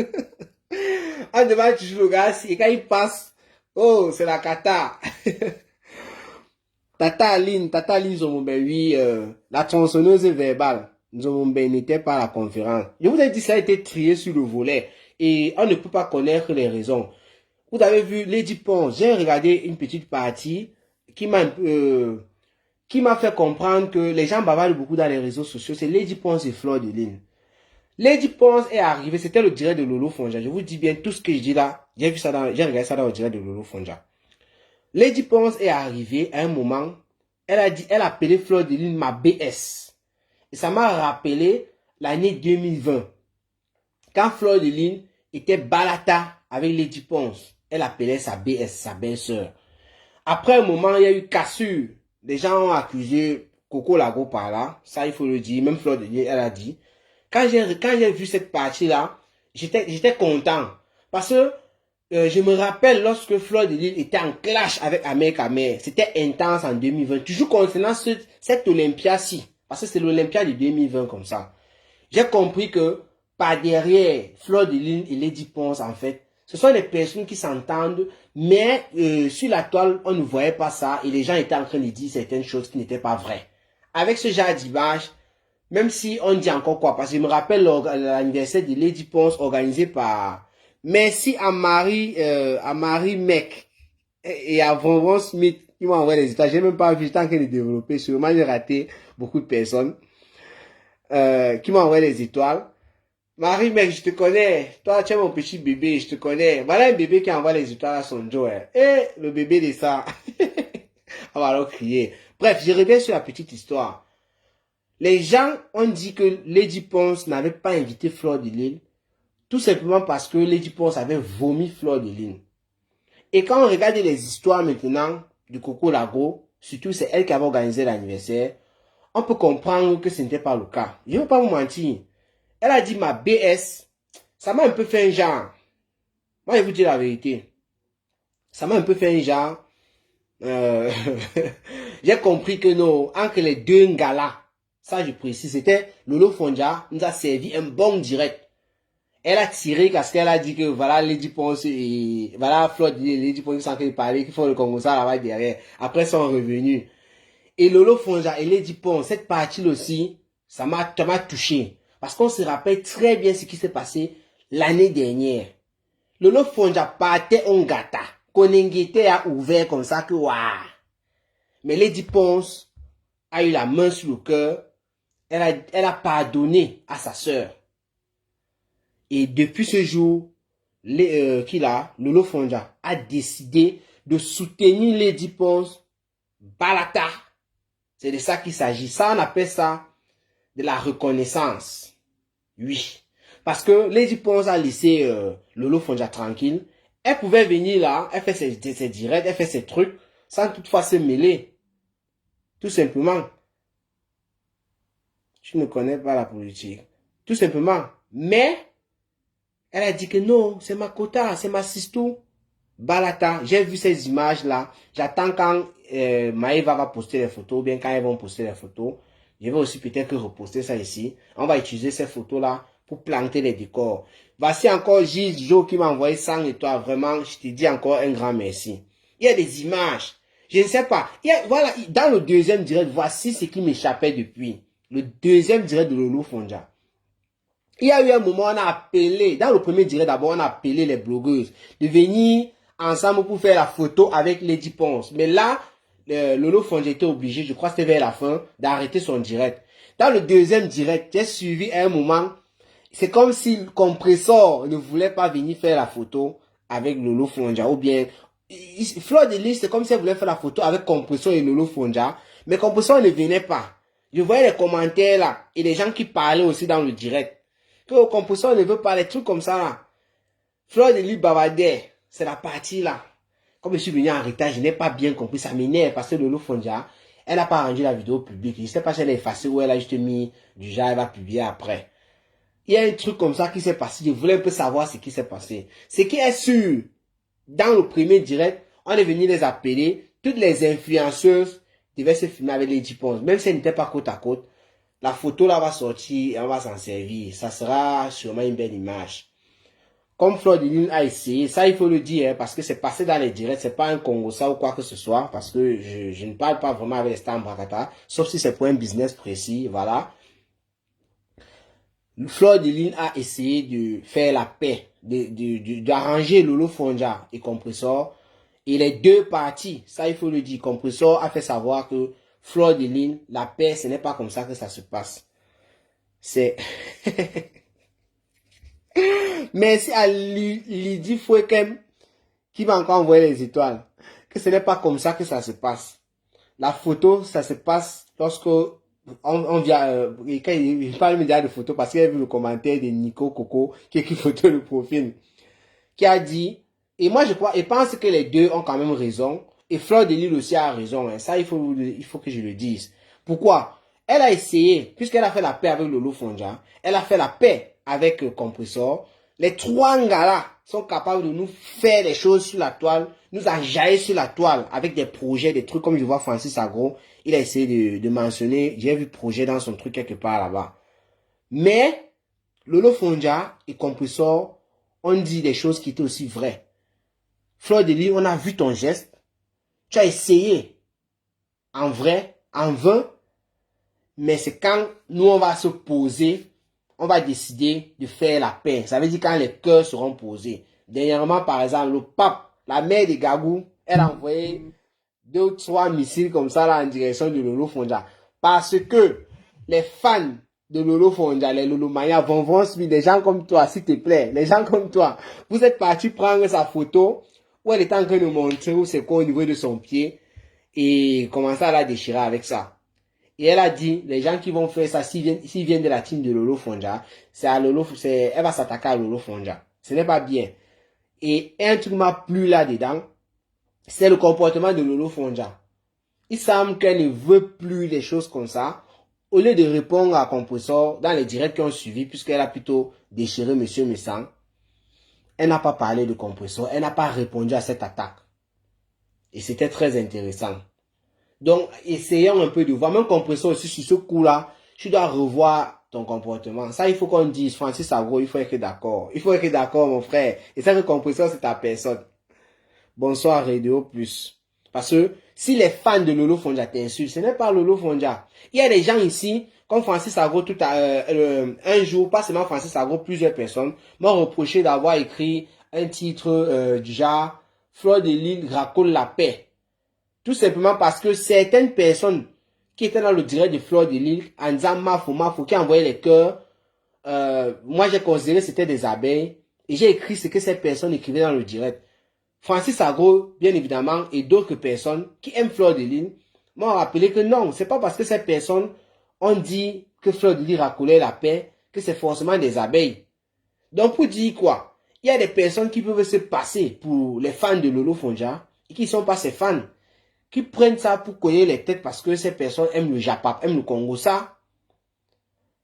A: On demande toujours le gars, et quand il passe, oh, c'est la cata. Tata Aline, oui, la tronçonneuse verbale, n'était pas à la conférence. Je vous ai dit, ça a été trié sur le volet, et on ne peut pas connaître les raisons. Vous avez vu Lady Ponce, j'ai regardé une petite partie qui m'a fait comprendre que les gens bavardent beaucoup dans les réseaux sociaux, c'est Lady Ponce et Fleur de Lune. Lady Ponce est arrivée, c'était le direct de Lolo Fonja. Je vous dis bien tout ce que je dis là. J'ai regardé ça dans le direct de Lolo Fonja. Lady Ponce est arrivée à un moment, elle a appelé Fleur de Lune ma BS. Et ça m'a rappelé l'année 2020. Quand Fleur de Lune était balata avec Lady Ponce, elle appelait sa BS, sa belle-sœur. Après un moment, il y a eu cassure. Les gens ont accusé Coco Lago par là. Ça, il faut le dire. Même Fleur de Lune, elle a dit. Quand j'ai vu cette partie-là, j'étais content. Parce que je me rappelle lorsque Fleur de Lille était en clash avec Amer Kamer. C'était intense en 2020. Toujours concernant cette Olympia-ci. Parce que c'est l'Olympia de 2020 comme ça. J'ai compris que par derrière, Fleur de Lille et Lady Ponce, en fait, ce sont des personnes qui s'entendent. Mais sur la toile, on ne voyait pas ça. Et les gens étaient en train de dire certaines choses qui n'étaient pas vraies. Avec ce genre d'image, même si on dit encore quoi, parce que je me rappelle l'anniversaire de Lady Ponce organisé par... Merci à Marie Mec et à Vonvon Smith qui m'ont envoyé les étoiles. J'ai même pas vu, j'étais en train de développer. Sûrement, j'ai raté beaucoup de personnes qui m'ont envoyé les étoiles. Marie Mec, je te connais. Toi, tu es mon petit bébé, je te connais. Voilà un bébé qui envoie les étoiles à son Joe. Et le bébé de ça. On va alors crier. Bref, je reviens sur la petite histoire. Les gens ont dit que Lady Ponce n'avait pas invité Fleur de Lille, tout simplement parce que Lady Ponce avait vomi Fleur de Lille. Et quand on regarde les histoires maintenant du Coco Lago, surtout c'est elle qui avait organisé l'anniversaire, on peut comprendre que ce n'était pas le cas. Je ne veux pas vous mentir. Elle a dit ma BS, ça m'a un peu fait un genre. Moi je vous dis la vérité. Ça m'a un peu fait un genre. J'ai compris que non, entre les deux galas, ça je précise, c'était Lolo Fonja nous a servi un bon direct. Elle a tiré parce qu'elle a dit que voilà Lady Ponce et voilà Fleur de Lady Ponce sont en train de parler, qu'il faut le Congo ça là-bas derrière. Après ils sont revenus. Et Lolo Fonja et Lady Ponce, cette partie aussi, ça m'a touché. Parce qu'on se rappelle très bien ce qui s'est passé l'année dernière. Lolo Fonja partait en gata. Konengete a ouvert comme ça que waouh. Mais Lady Ponce a eu la main sur le cœur. Elle a pardonné à sa sœur. Et depuis ce jour, Lolo Fonja a décidé de soutenir Lady Ponce balata. C'est de ça qu'il s'agit. Ça, on appelle ça de la reconnaissance. Oui. Parce que Lady Ponce a laissé Lolo Fonja tranquille. Elle pouvait venir là, elle fait ses directs, elle fait ses trucs, sans toutefois se mêler. Tout simplement. Je ne connais pas la politique. Tout simplement. Mais, elle a dit que non, c'est ma quota, c'est ma sistou. Balata, j'ai vu ces images-là. J'attends quand Maëva va poster les photos, ou bien quand elles vont poster les photos. Je vais aussi peut-être reposter ça ici. On va utiliser ces photos-là pour planter les décors. Voici encore Gilles Jo qui m'a envoyé 100 étoiles. Vraiment, je te dis encore un grand merci. Il y a des images. Je ne sais pas. Voilà, dans le deuxième direct, voici ce qui m'échappait depuis. Le deuxième direct de Lolo Fonja. Il y a eu un moment, on a appelé, dans le premier direct d'abord, on a appelé les blogueuses de venir ensemble pour faire la photo avec Lady Ponce. Mais là, Lolo Fonja était obligé, je crois que c'était vers la fin, d'arrêter son direct. Dans le deuxième direct, j'ai suivi à un moment, c'est comme si le compresseur ne voulait pas venir faire la photo avec Lolo Fonja. Ou bien, Fleur de Lys, c'est comme si elle voulait faire la photo avec compresseur et Lolo Fonja. Mais compresseur ne venait pas. Je voyais les commentaires là, et les gens qui parlaient aussi dans le direct. que le compresseur ne veut pas les trucs comme ça là. Fleur de Lys Babadère, c'est la partie là. Comme je suis venu en retard, je n'ai pas bien compris, ça m'énerve parce que Lolo Fonja, elle n'a pas rendu la vidéo publique. Je ne sais pas si elle a effacé ou elle a juste mis du genre, elle va publier après. Il y a un truc comme ça qui s'est passé, je voulais un peu savoir ce qui s'est passé. Ce qui est sûr, dans le premier direct, on est venu les appeler, toutes les influenceuses devaient se filmer avec les J-Pons, même si elles n'étaient pas côte à côte. La photo là va sortir et on va s'en servir. Ça sera sûrement une belle image. Comme Fleur de Lys a essayé, ça il faut le dire, hein, parce que c'est passé dans les directs, c'est pas un Congo ça ou quoi que ce soit, parce que je ne parle pas vraiment avec les stars Brakata, sauf si c'est pour un business précis, voilà. Fleur de Lys a essayé de faire la paix, d'arranger Lolo Fonja et Compressor, et les deux parties, ça il faut le dire, Compressor a fait savoir que Fleur de Lys, la paix, ce n'est pas comme ça que ça se passe. C'est... Merci à Lydie Fouekem qui m'a encore envoyé les étoiles. Que ce n'est pas comme ça que ça se passe. La photo, ça se passe lorsque on vient, quand il parle déjà de photo parce qu'il a vu le commentaire de Nico Coco qui écrit photo de profil, qui a dit, et moi je crois, et pense que les deux ont quand même raison, et Fleur de Lys aussi a raison, hein. Ça il faut que je le dise. Pourquoi? Elle a essayé, puisqu'elle a fait la paix avec Lolo Fonja, elle a fait la paix avec Compressor. Les trois gars là sont capables de nous faire des choses sur la toile, nous enjailler sur la toile avec des projets, des trucs comme je vois Francis Agro. Il a essayé de mentionner, j'ai vu projet dans son truc quelque part là-bas. Mais Lolo Fonja et Compressor ont dit des choses qui étaient aussi vraies. Fleur de Lys, on a vu ton geste. Tu as essayé en vrai, en vain. Mais c'est quand nous, on va se poser, on va décider de faire la paix. Ça veut dire quand les cœurs seront posés. Dernièrement, par exemple, le pape, la mère de Gagou, elle a envoyé 2 ou 3 missiles comme ça là en direction de Lolo Fonja. Parce que les fans de Lolo Fonja, les Lolo Maya vont suivre des gens comme toi, s'il te plaît. Les gens comme toi. Vous êtes partis prendre sa photo où elle était en train de montrer où c'est quoi au niveau de son pied et commencer à la déchirer avec ça. Et elle a dit, les gens qui vont faire ça, s'ils viennent de la team de Lolo Fonja, elle va s'attaquer à Lolo Fonja. Ce n'est pas bien. Et un truc m'a plu là-dedans, c'est le comportement de Lolo Fonja. Il semble qu'elle ne veut plus les choses comme ça. Au lieu de répondre à Compressor dans les directs qui ont suivi, puisqu'elle a plutôt déchiré Monsieur Messang, elle n'a pas parlé de Compressor, elle n'a pas répondu à cette attaque. Et c'était très intéressant. Donc, essayons un peu de voir, même Compressor aussi sur ce coup-là, tu dois revoir ton comportement. Ça, il faut qu'on dise, Francis Agro, il faut être d'accord. Il faut être d'accord, mon frère. Et ça, que Compressor, c'est ta personne. Bonsoir, Radio Plus. Parce que si les fans de Lolo Fonja t'insultent, ce n'est pas Lolo Fonja. Il y a des gens ici, comme Francis Agro, un jour, pas seulement Francis Agro, plusieurs personnes m'ont reproché d'avoir écrit un titre du genre Fleur de Lys racole la paix. Tout simplement parce que certaines personnes qui étaient dans le direct de Fleur de Lys en disant Mafo, qui envoyaient les cœurs, moi j'ai considéré que c'était des abeilles et j'ai écrit ce que ces personnes écrivaient dans le direct. Francis Agro, bien évidemment, et d'autres personnes qui aiment Fleur de Lys m'ont rappelé que non, c'est pas parce que ces personnes ont dit que Fleur de Lys racolait la paix que c'est forcément des abeilles. Donc pour dire quoi? Il y a des personnes qui peuvent se passer pour les fans de Lolo Fonja et qui ne sont pas ses fans, qui prennent ça pour cogner les têtes parce que ces personnes aiment le Japap, aiment le Congo. Ça,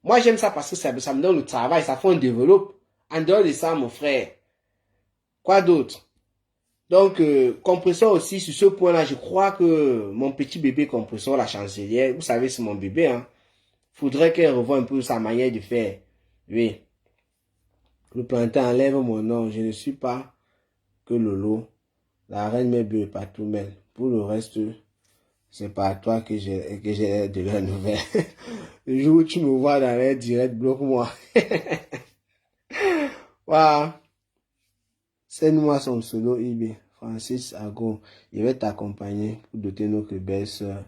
A: moi j'aime ça parce que ça me donne le travail, ça fait un développe. En dehors de ça, mon frère, quoi d'autre? Donc, Compressor aussi, sur ce point-là, je crois que mon petit bébé Compressor, la chancelière, vous savez, c'est mon bébé, hein. Faudrait qu'elle revoie un peu sa manière de faire. Oui. Le plantain enlève mon nom, je ne suis pas que Lolo. La reine m'est bleue partout, mais pour le reste, c'est pas toi que j'ai de la nouvelle. Le jour où tu me vois dans les directs, bloque-moi. Waouh. Send-moi son pseudo eBay. Francis Ago. Je vais t'accompagner pour doter notre belle sœur.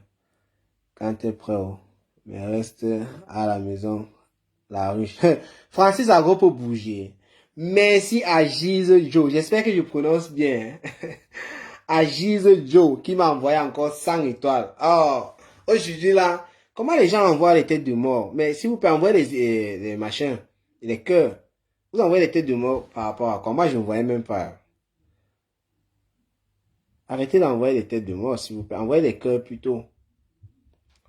A: Quand t'es prêt, oh. Mais reste à la maison. La ruche. Francis Ago peut bouger. Merci à Giz Joe. J'espère que je prononce bien. À Giz Joe qui m'a envoyé encore 100 étoiles. Oh, aujourd'hui là, comment les gens envoient les têtes de mort? Mais si vous pouvez envoyer des machins, les cœurs. Vous envoyez les têtes de mort par rapport à quoi? Moi, je ne voyais même pas. Arrêtez d'envoyer les têtes de mort, s'il vous plaît. Envoyez les cœurs plutôt.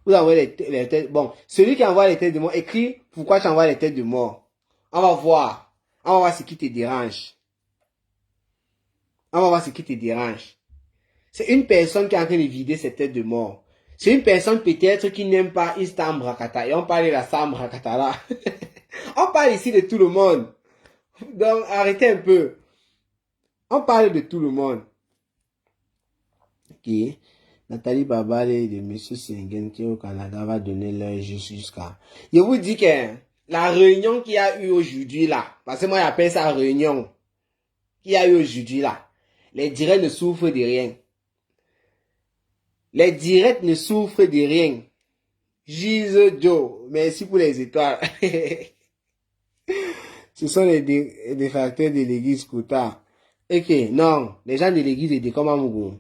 A: Vous envoyez les têtes. Bon, celui qui envoie les têtes de mort, écris pourquoi tu envoies les têtes de mort. On va voir. On va voir ce qui te dérange. On va voir ce qui te dérange. C'est une personne qui est en train de vider ses têtes de mort. C'est une personne peut-être qui n'aime pas une Stambrakata. Et on parle de la Stambrakata là. On parle ici de tout le monde. Donc arrêtez un peu. On parle de tout le monde. Ok. Nathalie Babale de M. Sengen qui est au Canada va donner l'heure jusqu'à... Je vous dis que la réunion qu'il y a eu aujourd'hui là, parce que moi j'appelle ça réunion, qu'il y a eu aujourd'hui là, les directs ne souffrent de rien. Les directs ne souffrent de rien. Gise Joe, merci pour les étoiles. Ce sont les défacteurs de l'église Kota. Ok, non, les gens de l'église étaient comme un Mougou.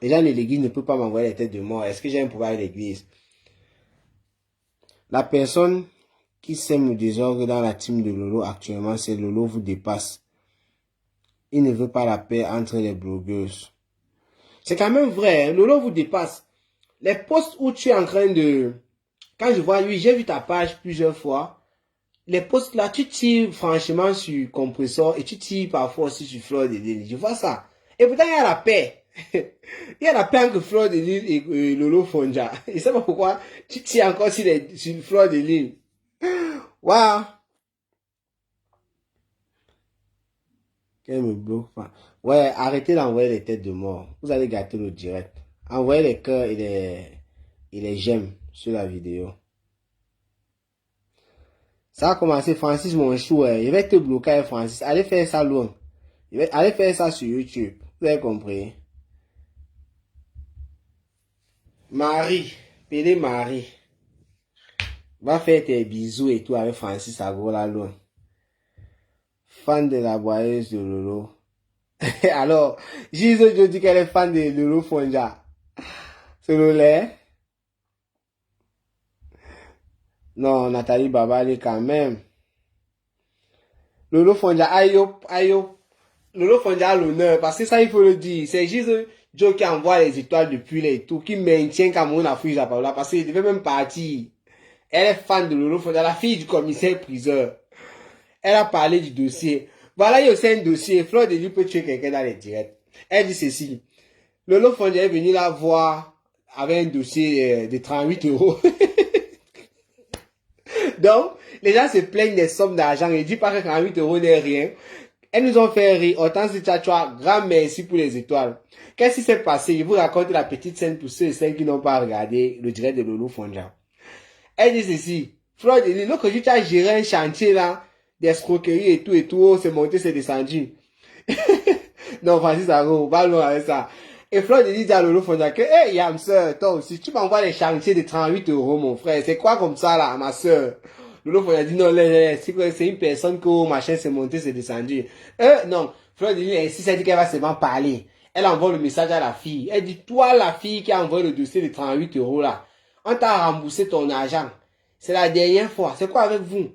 A: Les gens de l'église ne peuvent pas m'envoyer les têtes de mort. Est-ce que j'ai un pouvoir à l'église? La personne qui sème le désordre dans la team de Lolo actuellement, c'est Lolo vous dépasse. Il ne veut pas la paix entre les blogueuses. C'est quand même vrai, hein? Lolo vous dépasse. Les posts où tu es en train de... Quand je vois lui, j'ai vu ta page plusieurs fois. Les posts là, tu tires franchement sur compresseur et tu tires parfois aussi sur Fleur de Lille. Je vois ça. Et pourtant, il y a la paix. Il y a la paix entre Fleur de Lille et Lolo Fonja. Je ne sais pas pourquoi tu tires encore sur Fleur de Lille. Waouh. Qu'elle me bloque pas. Ouais, arrêtez d'envoyer les têtes de mort. Vous allez gâter le direct. Envoyez les cœurs et les j'aime sur la vidéo. Ça a commencé, Francis, mon chou. Je vais te bloquer, Francis. Allez faire ça loin. Allez faire ça sur YouTube. Vous avez compris? Marie, Pélé Marie. Va faire tes bisous et tout avec Francis Agro là loin. Fan de la boyeuse de Lolo. Alors, Gisèle, je dis qu'elle est fan de Lolo Fonja. C'est le lait? Non, Nathalie Baba, elle est quand même. Lolo Fonja, aïe, Lolo Fonja a l'honneur, parce que ça, il faut le dire. C'est Gisèle Joe qui envoie les étoiles depuis les tout, qui maintient Cameroun Afrique là, parce qu'il devait même partir. Elle est fan de Lolo Fonja, la fille du commissaire priseur. Elle a parlé du dossier. Voilà, il y a aussi un dossier. Fleur de Lille peut tuer quelqu'un dans les directs. Elle dit ceci. Lolo Fonja est venu la voir avec un dossier de 38 euros. Donc, les gens se plaignent des sommes d'argent. Ils disent pas que 38 euros n'est rien. Elles nous ont fait rire. Hortense Tchatchoua, grand merci pour les étoiles. Qu'est-ce qui s'est passé? Je vous raconte la petite scène pour ceux et celles qui n'ont pas regardé le direct de Lolo Fonja. Elle dit ceci. Fleur de Lille, lorsque tu as géré un chantier là, d'escroquerie et tout, c'est monté, c'est descendu. Non, Francis Arro, va loin avec ça. Et Fleur de Lille dit à Lolo Fonja que, hey, Yam, sœur, toi aussi, tu m'envoies les chantiers de 38 euros, mon frère. C'est quoi comme ça, là, ma sœur? Lolo Fonja dit, non, c'est une personne que, oh, machin, c'est monté, c'est descendu. Non. Fleur de Lille insiste, elle dit qu'elle va seulement parler. Elle envoie le message à la fille. Elle dit, toi, la fille qui a envoyé le dossier de 38 euros, là, on t'a remboursé ton argent. C'est la dernière fois. C'est quoi avec vous?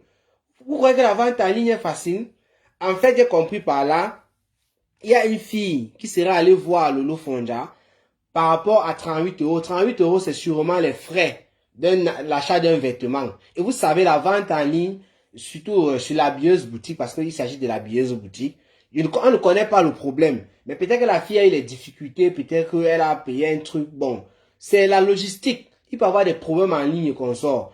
A: Vous croyez que la vente en ligne est facile? En fait, j'ai compris par là, il y a une fille qui sera allée voir Lolo Fonja par rapport à 38 euros. 38 euros, c'est sûrement les frais de l'achat d'un vêtement. Et vous savez, la vente en ligne, surtout sur la bieuse boutique, parce qu'il s'agit de la bieuse boutique, on ne connaît pas le problème. Mais peut-être que la fille a eu les difficultés, peut-être qu'elle a payé un truc. Bon, c'est la logistique. Il peut y avoir des problèmes en ligne qu'on sort.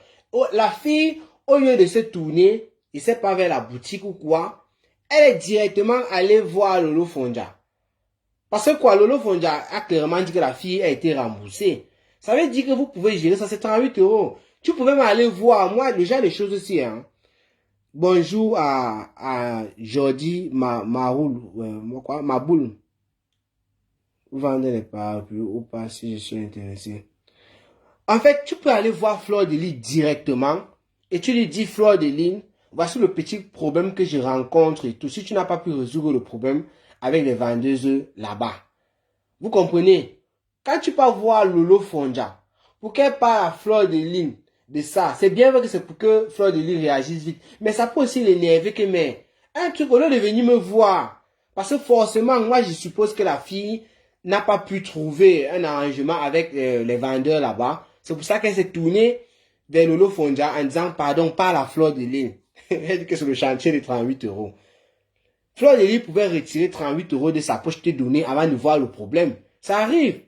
A: La fille, au lieu de se tourner, il ne sait pas vers la boutique ou quoi, elle est directement allée voir Lolo Fonja. Parce que quoi, Lolo Fonja a clairement dit que la fille a été remboursée. Ça veut dire que vous pouvez gérer ça, c'est 38 euros. Tu pouvais même aller voir, moi, déjà les choses aussi, hein. Bonjour à Jordi Maroul, Maboul. Vous vendez les parapluies ou pas si je suis intéressé. En fait, tu peux aller voir Fleur de Lille directement et tu lui dis, Fleur de Lille, voici le petit problème que je rencontre et tout. Si tu n'as pas pu résoudre le problème avec les vendeuses là-bas. Vous comprenez? Quand tu peux voir Lolo Fonja, pour qu'elle parle à Fleur de Lille de ça. C'est bien vrai que c'est pour que Fleur de Lys réagisse vite. Mais ça peut aussi l'énerver que, mais, un truc, au lieu de venir me voir. Parce que forcément, moi, je suppose que la fille n'a pas pu trouver un arrangement avec les vendeurs là-bas. C'est pour ça qu'elle s'est tournée vers Lolo Fonja en disant, pardon, pas la Fleur de Lys. Elle dit que c'est le chantier de 38 euros. Fleur de Lys pouvait retirer 38 euros de sa poche te donner avant de voir le problème. Ça arrive.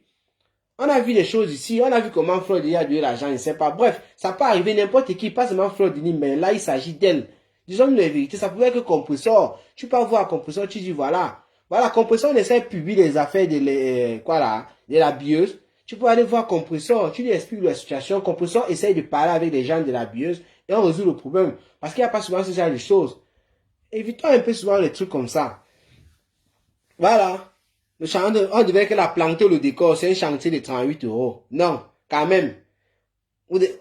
A: On a vu des choses ici, on a vu comment Fleur de Lys a donné l'argent, je ne sais pas. Bref, ça peut arriver n'importe qui, pas seulement Fleur de Lys, mais là il s'agit d'elle. Disons-nous la vérité, ça pouvait être compresseur. Tu peux voir compresseur, tu dis voilà. Voilà, compresseur, on essaie de publier les affaires de la bieuse. Tu peux aller voir compresseur, tu lui expliques la situation. Compresseur essaye de parler avec les gens de la bieuse et on résout le problème. Parce qu'il n'y a pas souvent ce genre de choses. Évitons un peu souvent les trucs comme ça. Voilà. Le chantier, on devait que la planter le décor, c'est un chantier de 38 euros. Non, quand même.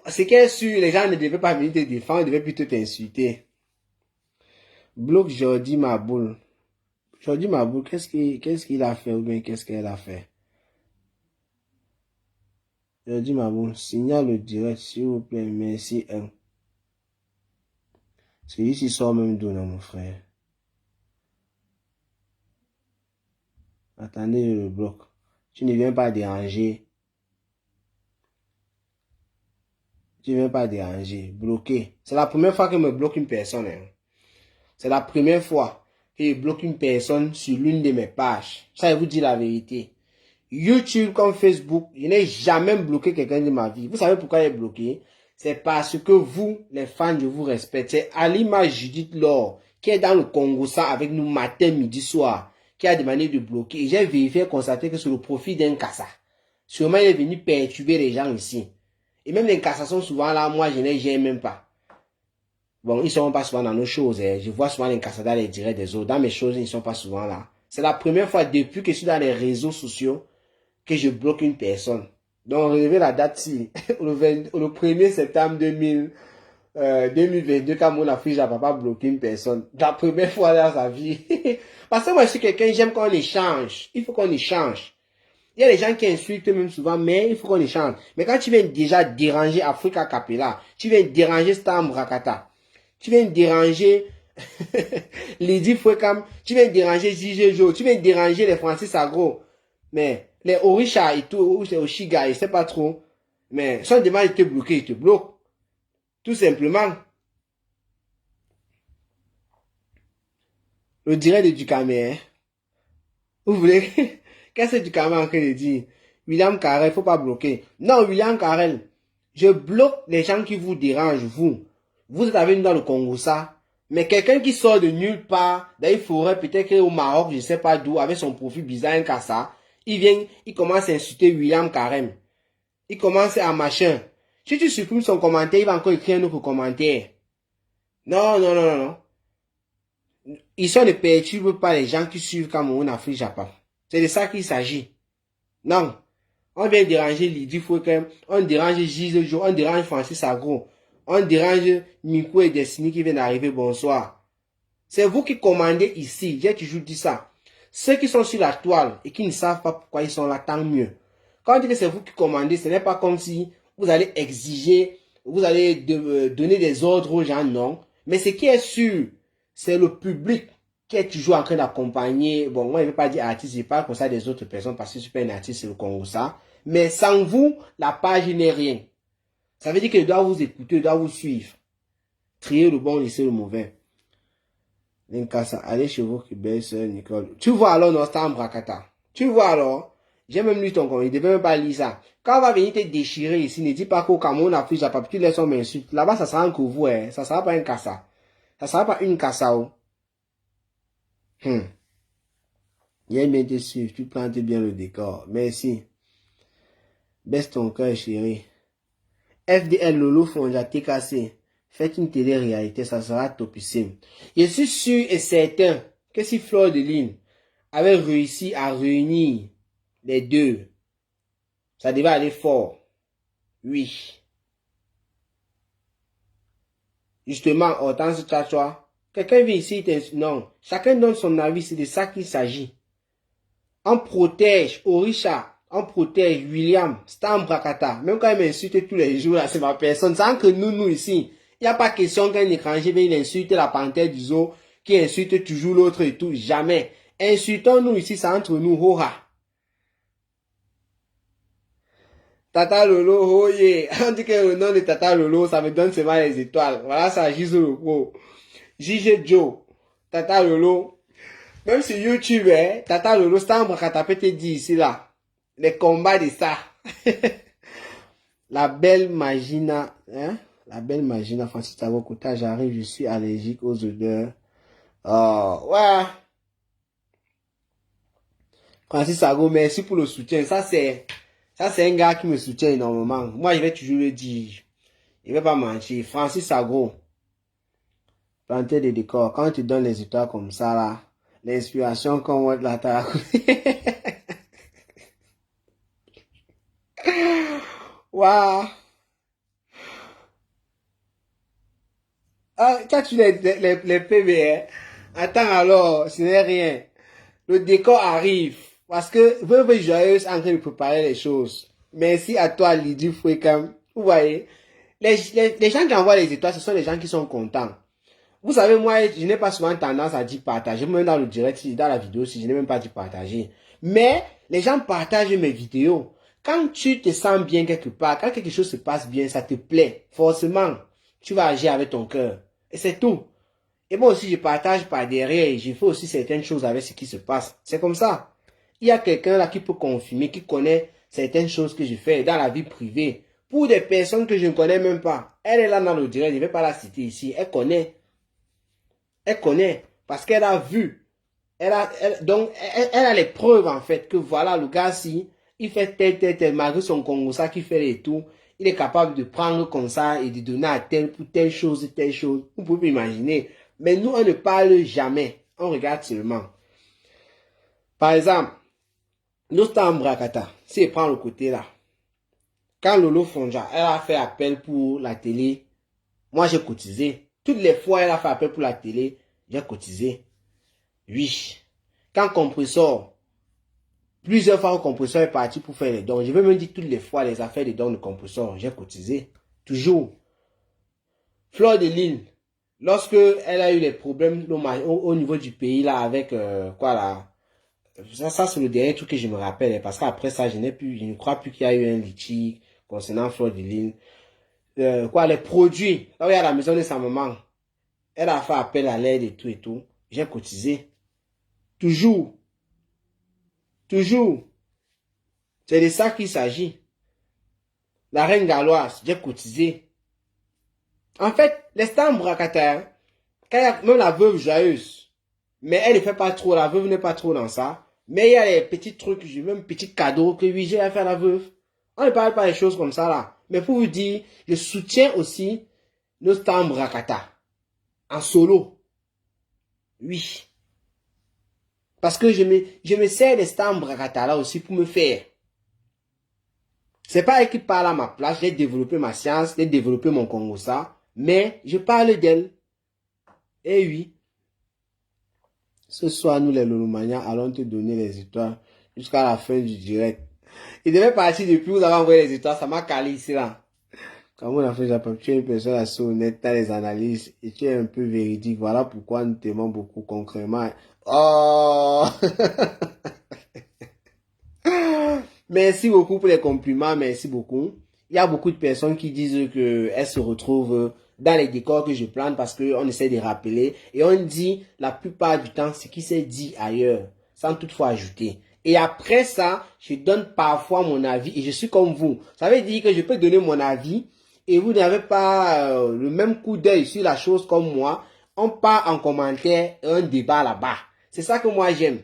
A: C'est qu'elle est sûr, les gens ne devaient pas venir te défendre, ils devaient plutôt t'insulter. Bloque Jordi Maboul. Jordi Maboul, qu'est-ce qu'il a fait ou bien qu'est-ce qu'elle a fait? Jordi Maboul, signale le direct, s'il vous plaît, merci. Celui-ci sort même d'où, non, mon frère? Attendez, je le bloque. Tu ne viens pas déranger. Tu ne viens pas déranger. Bloqué. C'est la première fois que me bloque une personne. Hein. C'est la première fois que je bloque une personne sur l'une de mes pages. Ça, je vous dis la vérité. YouTube comme Facebook, je n'ai jamais bloqué quelqu'un de ma vie. Vous savez pourquoi j'ai bloqué? C'est parce que vous, les fans, je vous respecte. C'est Alima Judith Laure qui est dans le Congo ça avec nous matin, midi, soir, qui a demandé de bloquer. Et j'ai vérifié et constaté que c'est le profit d'un cassa. Sûrement, il est venu perturber les gens ici. Et même les cassations, souvent là, moi, je n'ai même pas. Bon, ils ne sont pas souvent dans nos choses. Hein. Je vois souvent les cassadas dans les directs des autres. Dans mes choses, ils ne sont pas souvent là. C'est la première fois depuis que je suis dans les réseaux sociaux que je bloque une personne. Donc, relevez la date ci. le 1er septembre 2022, quand mon affiche n'a pas bloqué une personne. La première fois dans sa vie. Parce que moi, je suis quelqu'un, j'aime qu'on échange. Il faut qu'on échange. Il y a des gens qui insultent même souvent, mais il faut qu'on échange. Mais quand tu viens déjà déranger Africa Capella, tu viens déranger Stam Rakata, tu viens déranger Lydie Fouekam, tu viens déranger Zijejo, tu viens déranger les Francis Agro, mais les Orisha et tout, ou les Oshiga, je sais pas trop, mais si on demande de te bloquer, ils te bloquent. Tout simplement. Le direct de Ducamé, hein. Vous voulez, qu'est-ce que Ducamé est en train de dire? William Carrel, faut pas bloquer. Non, William Carrel, je bloque les gens qui vous dérangent, vous. Vous êtes avec nous dans le Congo, ça. Mais quelqu'un qui sort de nulle part, dans une forêt, peut-être au Maroc, je ne sais pas d'où, avec son profil bizarre, un cassa, il vient, il commence à insulter William Carem. Il commence à machin. Si tu supprimes son commentaire, il va encore écrire un autre commentaire. Non, non, non, non, non. Ils sont ne perturbent pas les gens qui suivent Cameroun, Afrique, Japon. C'est de ça qu'il s'agit. Non. On vient déranger Lydie Fouquet, on dérange Gise Jo, on dérange Francis Agro, on dérange Miko et Destiny qui viennent d'arriver, bonsoir. C'est vous qui commandez ici, j'ai toujours dit ça. Ceux qui sont sur la toile et qui ne savent pas pourquoi ils sont là, tant mieux. Quand on dit que c'est vous qui commandez, ce n'est pas comme si vous allez exiger, vous allez donner des ordres aux gens, non. Mais ce qui est sûr, c'est le public qui est toujours en train d'accompagner. Bon, moi, je ne vais pas dire artiste, je parle comme ça des autres personnes parce que je suis pas un artiste, c'est le Congo, ça. Mais sans vous, la page n'est rien. Ça veut dire que je dois vous écouter, je dois vous suivre. Trier le bon, laisser le mauvais. Allez chez vous, qui belle sœur Nicole. Tu vois alors, Nostam Brakata. Tu vois alors, j'ai même lu ton compte, il ne devait même pas lire ça. Quand on va venir te déchirer ici, ne dis pas qu'au Cameroun, Afrique, j'ai pas pu laisser son insulte. Là-bas, ça sera un couvre, hein. Ça sera pas un cassa. Ça sera pas une cassa. Il y a bien te suivre, tu plantes bien le décor. Merci. Baisse ton cœur, chérie. FDL Lolo Fonja TKC. Faites une télé-réalité, ça sera topissime. Je suis sûr et certain que si Fleur de Lys avait réussi à réunir les deux, ça devait aller fort. Oui. Justement, Hortense Tchatchoua, quelqu'un vient ici, non. Chacun donne son avis, c'est de ça qu'il s'agit. On protège Orisha, on protège William, Stam Brakata. Même quand il m'insulte tous les jours, là, c'est ma personne. Sans que nous ici, il n'y a pas question qu'un étranger vienne insulter la panthère du zoo, qui insulte toujours l'autre et tout. Jamais. Insultons-nous ici, c'est entre nous, hoha. Tata Lolo, oh yeah. On dit que le nom de Tata Lolo, ça me donne seulement les étoiles. Voilà, ça, Jizo le pro. JG Joe, Tata Lolo. Même sur YouTube, hein, Tata Lolo, Stam Brakata peut te dire ici, là. Les combats de ça. La belle Magina, hein? La belle Magina, Francis Tagokuta, j'arrive, je suis allergique aux odeurs. Oh, ouais. Francis Tago, merci pour le soutien. Ça, c'est un gars qui me soutient énormément. Moi, je vais toujours le dire. Il ne va pas mentir. Francis Tago, planter des décors. Quand tu donnes les histoires comme ça, là, l'inspiration qu'on voit de la terre. Waouh. Ah, tu as tu les PV, hein? Attends alors, ce n'est rien. Le décor arrive. Parce que Veuve Joyeuse est en train de préparer les choses. Merci à toi, Lydie Fouekam. Vous voyez, les gens qui envoient les étoiles, ce sont les gens qui sont contents. Vous savez, moi, je n'ai pas souvent tendance à dire partager. Même dans le direct, dans la vidéo, si je n'ai même pas dit partager. Mais les gens partagent mes vidéos. Quand tu te sens bien quelque part, quand quelque chose se passe bien, ça te plaît, forcément, tu vas agir avec ton cœur. Et c'est tout. Et moi aussi, je partage par derrière et je fais aussi certaines choses avec ce qui se passe. C'est comme ça. Il y a quelqu'un là qui peut confirmer, qui connaît certaines choses que je fais dans la vie privée. Pour des personnes que je ne connais même pas. Elle est là dans le direct, je ne vais pas la citer ici. Elle connaît. Elle connaît. Parce qu'elle a vu. Donc, elle a les preuves en fait que voilà, le gars-ci, il fait tel, malgré son Congo, ça qui fait et tout. Il est capable de prendre comme ça et de donner à tel pour telle chose. Vous pouvez imaginer. Mais nous, on ne parle jamais. On regarde seulement. Par exemple, Nostam Brakata, si elle prend le côté là, quand Lolo Fonja, elle a fait appel pour la télé, moi j'ai cotisé. Toutes les fois elle a fait appel pour la télé, j'ai cotisé. Oui. Quand Compressor, plusieurs fois le Compressor est parti pour faire les dons, je vais me dire toutes les fois les affaires de dons de Compressor, j'ai cotisé. Toujours. Fleur de Lille, lorsque elle a eu les problèmes au niveau du pays là avec quoi là, ça c'est le dernier truc que je me rappelle parce qu'après ça je ne crois plus qu'il y a eu un litige concernant Fleur de Lille. Quoi les produits, là où il y a la maison de sa maman, elle a fait appel à l'aide et tout, j'ai cotisé. Toujours, toujours, c'est de ça qu'il s'agit. La reine galloise, j'ai cotisé. En fait, les Stam Brakata, même la veuve joyeuse, mais elle ne fait pas trop, la veuve n'est pas trop dans ça. Mais il y a les petits trucs, même petits cadeaux que oui, j'ai à faire à la veuve. On ne parle pas des choses comme ça là. Mais pour vous dire, je soutiens aussi nos Stam Brakata. En solo. Oui. Parce que je me sers des Stam Brakata là aussi pour me faire. C'est pas elle qui parle à ma place, j'ai développé ma science, j'ai développé mon Congo ça. Mais je parle d'elle. Eh oui. Ce soir, nous les Lolomania allons te donner les étoiles jusqu'à la fin du direct. Il devait partir depuis vous avez envoyé les étoiles, ça m'a calé ici là. Comme on a fait, tu es une personne assez honnête, tu as les analyses et tu es un peu véridique. Voilà pourquoi nous t'aimons beaucoup concrètement. Oh! Merci beaucoup pour les compliments, merci beaucoup. Il y a beaucoup de personnes qui disent qu'elles se retrouvent dans les décors que je plante parce qu'on essaie de rappeler. Et on dit la plupart du temps ce qui s'est dit ailleurs, sans toutefois ajouter. Et après ça, je donne parfois mon avis et je suis comme vous. Ça veut dire que je peux donner mon avis et vous n'avez pas le même coup d'œil sur la chose comme moi. On part en commentaire et un débat là-bas. C'est ça que moi j'aime.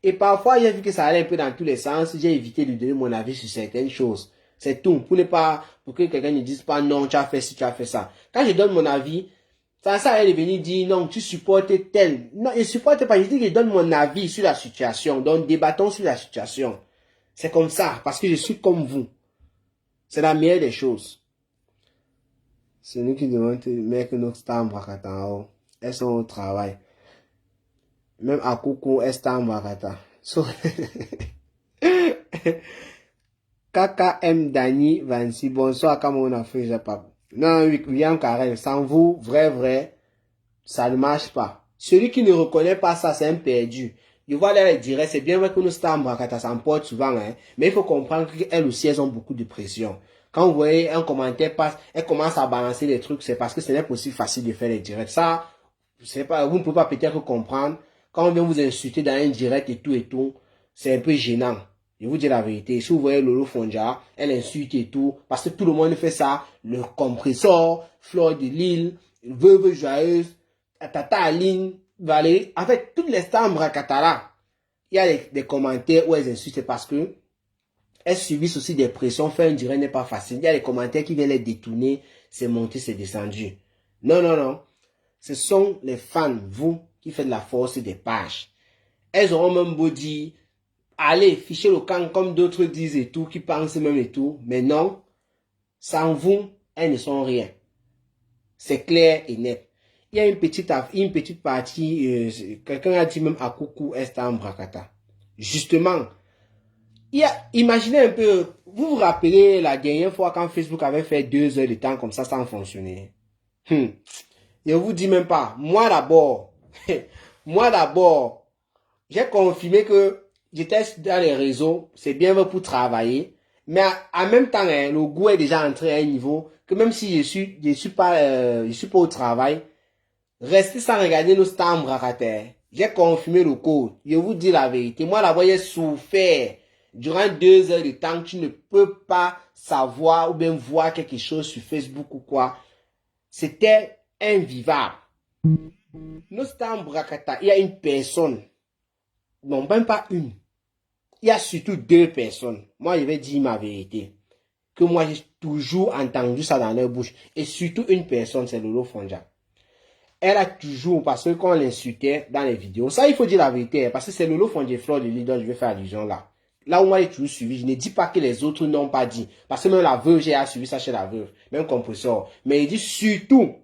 A: Et parfois, j'ai vu que ça allait un peu dans tous les sens. J'ai évité de donner mon avis sur certaines choses. C'est tout. Pour que quelqu'un ne dise pas non, tu as fait ci, tu as fait ça. Quand je donne mon avis, ça allait venir dire non, tu supportes tel. Non, je supporte pas. Je dis que je donne mon avis sur la situation. Donc, débattons sur la situation. C'est comme ça. Parce que je suis comme vous. C'est la meilleure des choses. C'est nous qui devons te mettre notre stamp en haut. Elles sont au travail. Même à Coucou, elles sont en So, KKM Dani 26. Bonsoir, Cameroun Afrique, j'ai pas. Non, William Carrel, sans vous, vrai, ça ne marche pas. Celui qui ne reconnaît pas ça, c'est un perdu. Je vois là, elle dirait, c'est bien vrai que nos stars Mbrakata s'emportent souvent, hein, mais il faut comprendre qu'elles aussi, elles ont beaucoup de pression. Quand vous voyez un commentaire passe, elle commence à balancer des trucs, c'est parce que ce n'est pas aussi facile de faire les directs. Ça, je sais pas, vous ne pouvez pas peut-être comprendre. Quand on vient vous insulter dans un direct et tout, c'est un peu gênant. Je vous dis la vérité. Si vous voyez Lolo Fonja, elle insulte et tout, parce que tout le monde fait ça. Le compresseur, Fleur de Lille, Veuve Joyeuse, Tata Aline, Valérie. En fait, toutes les stars Mbrakatara, il y a des commentaires où elles insultent parce que elles subissent aussi des pressions. Faire un direct n'est pas facile. Il y a des commentaires qui viennent les détourner. C'est monté, c'est descendu. Non. Ce sont les fans, vous, qui faites la force des pages. Elles auront même beau dire, allez, fichez le camp comme d'autres disent et tout, qui pensent même et tout. Mais non, sans vous, elles ne sont rien. C'est clair et net. Il y a une petite partie, quelqu'un a dit même à coucou est en Mbrakata. Justement, imaginez un peu, vous vous rappelez la dernière fois quand Facebook avait fait 2 heures de temps comme ça sans fonctionner. Je vous dis même pas, moi d'abord, j'ai confirmé que j'étais dans les réseaux, c'est bien vrai pour travailler, mais en même temps, hein, le goût est déjà entré à un niveau que même si je suis pas au travail, rester sans regarder nos stars Mbrakata. J'ai confirmé le code. Je vous dis la vérité. Moi, là-bas, j'ai souffert. Durant 2 heures de temps, tu ne peux pas savoir ou bien voir quelque chose sur Facebook ou quoi. C'était invivable. Nos stars Mbrakata, il y a une personne. Non, même pas une. Il y a surtout 2 personnes. Moi, je vais dire ma vérité. Que moi, j'ai toujours entendu ça dans leur bouche. Et surtout une personne, c'est Lolo Fonja. Elle a toujours, parce que quand on l'insultait dans les vidéos, ça il faut dire la vérité, parce que c'est Lolo Fonja Fleur de Lille dont je vais faire allusion là. Là où moi j'ai toujours suivi, je ne dis pas que les autres n'ont pas dit. Parce que même la veuve, j'ai suivi ça chez la veuve, même compresseur. Mais il dit surtout,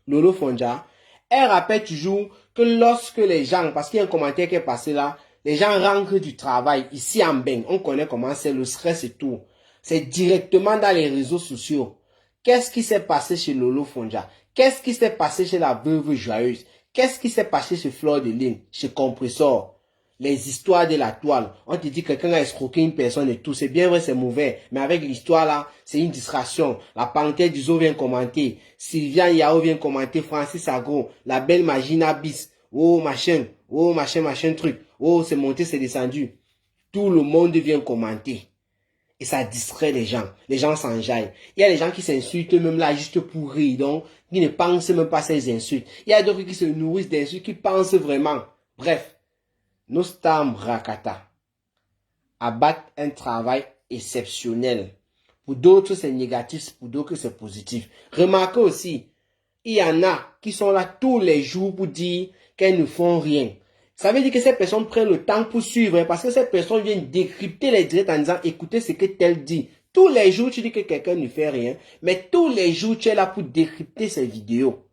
A: Lolo Fonja, elle rappelle toujours que lorsque les gens, parce qu'il y a un commentaire qui est passé là, les gens rentrent du travail ici en Beng, on connaît comment c'est le stress et tout. C'est directement dans les réseaux sociaux. Qu'est-ce qui s'est passé chez Lolo Fonja? Qu'est-ce qui s'est passé chez la veuve joyeuse? Qu'est-ce qui s'est passé chez Fleur de Lune, chez Compressor? Les histoires de la toile. On te dit que quelqu'un a escroqué une personne et tout. C'est bien vrai, c'est mauvais. Mais avec l'histoire là, c'est une distraction. La panthère du zoo vient commenter. Sylvian Yao vient commenter. Francis Agro. La belle Magina Bis. Oh machin. Oh machin truc. Oh c'est monté, c'est descendu. Tout le monde vient commenter. Et ça distrait les gens. Les gens s'enjaillent. Il y a des gens qui s'insultent même là juste pour rire. Donc, qui ne pensent même pas à ces insultes. Il y a d'autres qui se nourrissent d'insultes, qui pensent vraiment. Bref. Nos stars Mbrakata abattent un travail exceptionnel. Pour d'autres, c'est négatif. Pour d'autres, c'est positif. Remarquez aussi, il y en a qui sont là tous les jours pour dire qu'elles ne font rien. Ça veut dire que ces personnes prennent le temps pour suivre, parce que ces personnes viennent décrypter les directs en disant, écoutez ce que tel dit. Tous les jours, tu dis que quelqu'un ne fait rien, mais tous les jours, tu es là pour décrypter ces vidéos.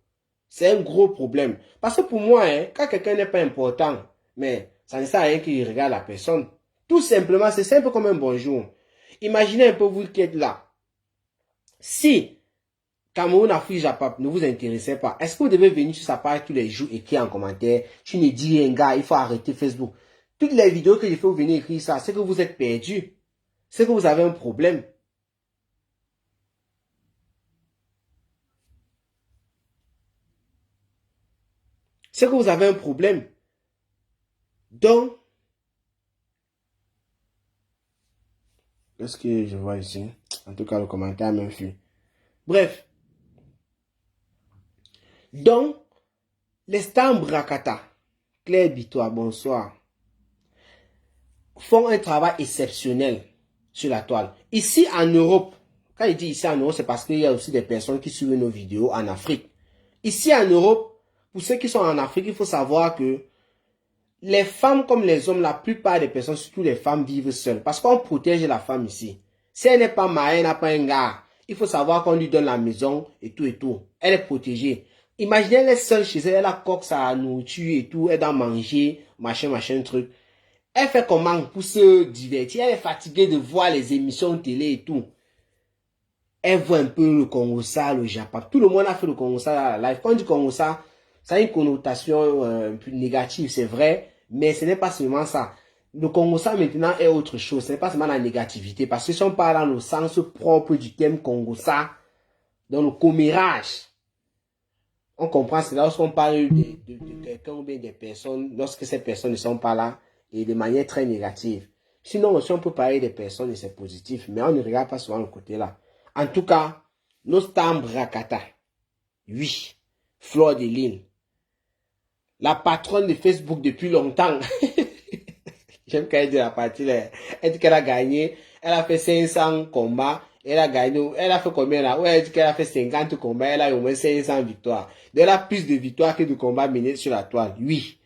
A: C'est un gros problème. Parce que pour moi, hein, quand quelqu'un n'est pas important, mais ça ne sert à rien qu'il regarde la personne. Tout simplement, c'est simple comme un bonjour. Imaginez un peu vous qui êtes là. Si Cameroun Afrique Japap ne vous intéressez pas, est-ce que vous devez venir sur sa page tous les jours et écrire en commentaire, tu ne dis rien gars, il faut arrêter Facebook. Toutes les vidéos que je fais, vous venez écrire ça, c'est que vous êtes perdu. C'est que vous avez un problème. C'est que vous avez un problème. Donc, qu'est-ce que je vois ici? En tout cas, le commentaire même fait. Bref. Donc, les stars Mbrakata, Claire Bitois, bonsoir, font un travail exceptionnel sur la toile. Ici en Europe, quand il dit ici en Europe, c'est parce qu'il y a aussi des personnes qui suivent nos vidéos en Afrique. Ici en Europe, pour ceux qui sont en Afrique, il faut savoir que les femmes comme les hommes, la plupart des personnes, surtout les femmes, vivent seules. Parce qu'on protège la femme ici. Si elle n'est pas mariée, elle n'a pas un gars, il faut savoir qu'on lui donne la maison et tout et tout. Elle est protégée. Imaginez, elle est seule chez elle, elle a coque sa nourriture et tout, elle doit manger, machin truc. Elle fait comment pour se divertir? Elle est fatiguée de voir les émissions télé et tout. Elle voit un peu le Congo-ça, le Japon. Tout le monde a fait le Congo-ça à la live. Quand on dit Congo-ça, ça a une connotation un peu négative, c'est vrai. Mais ce n'est pas seulement ça. Le Congo-ça maintenant est autre chose. Ce n'est pas seulement la négativité. Parce que si on parle dans le sens propre du terme Congo-ça, dans le commérage, on comprend, c'est lorsqu'on parle de quelqu'un ou bien des personnes, lorsque ces personnes ne sont pas là, et de manière très négative. Sinon aussi, on peut parler des personnes et c'est positif, mais on ne regarde pas souvent le côté là. En tout cas, Nostam Rakata, oui, Fleur de Lune, la patronne de Facebook depuis longtemps. J'aime quand elle dit la partie là. Elle dit qu'elle a gagné, elle a fait 500 combats, elle a gagné, elle a fait combien là? Ouais, elle dit qu'elle a fait 50 combats, elle a au moins 500 victoires. Donc elle a plus de victoires que de combats menés sur la toile, oui.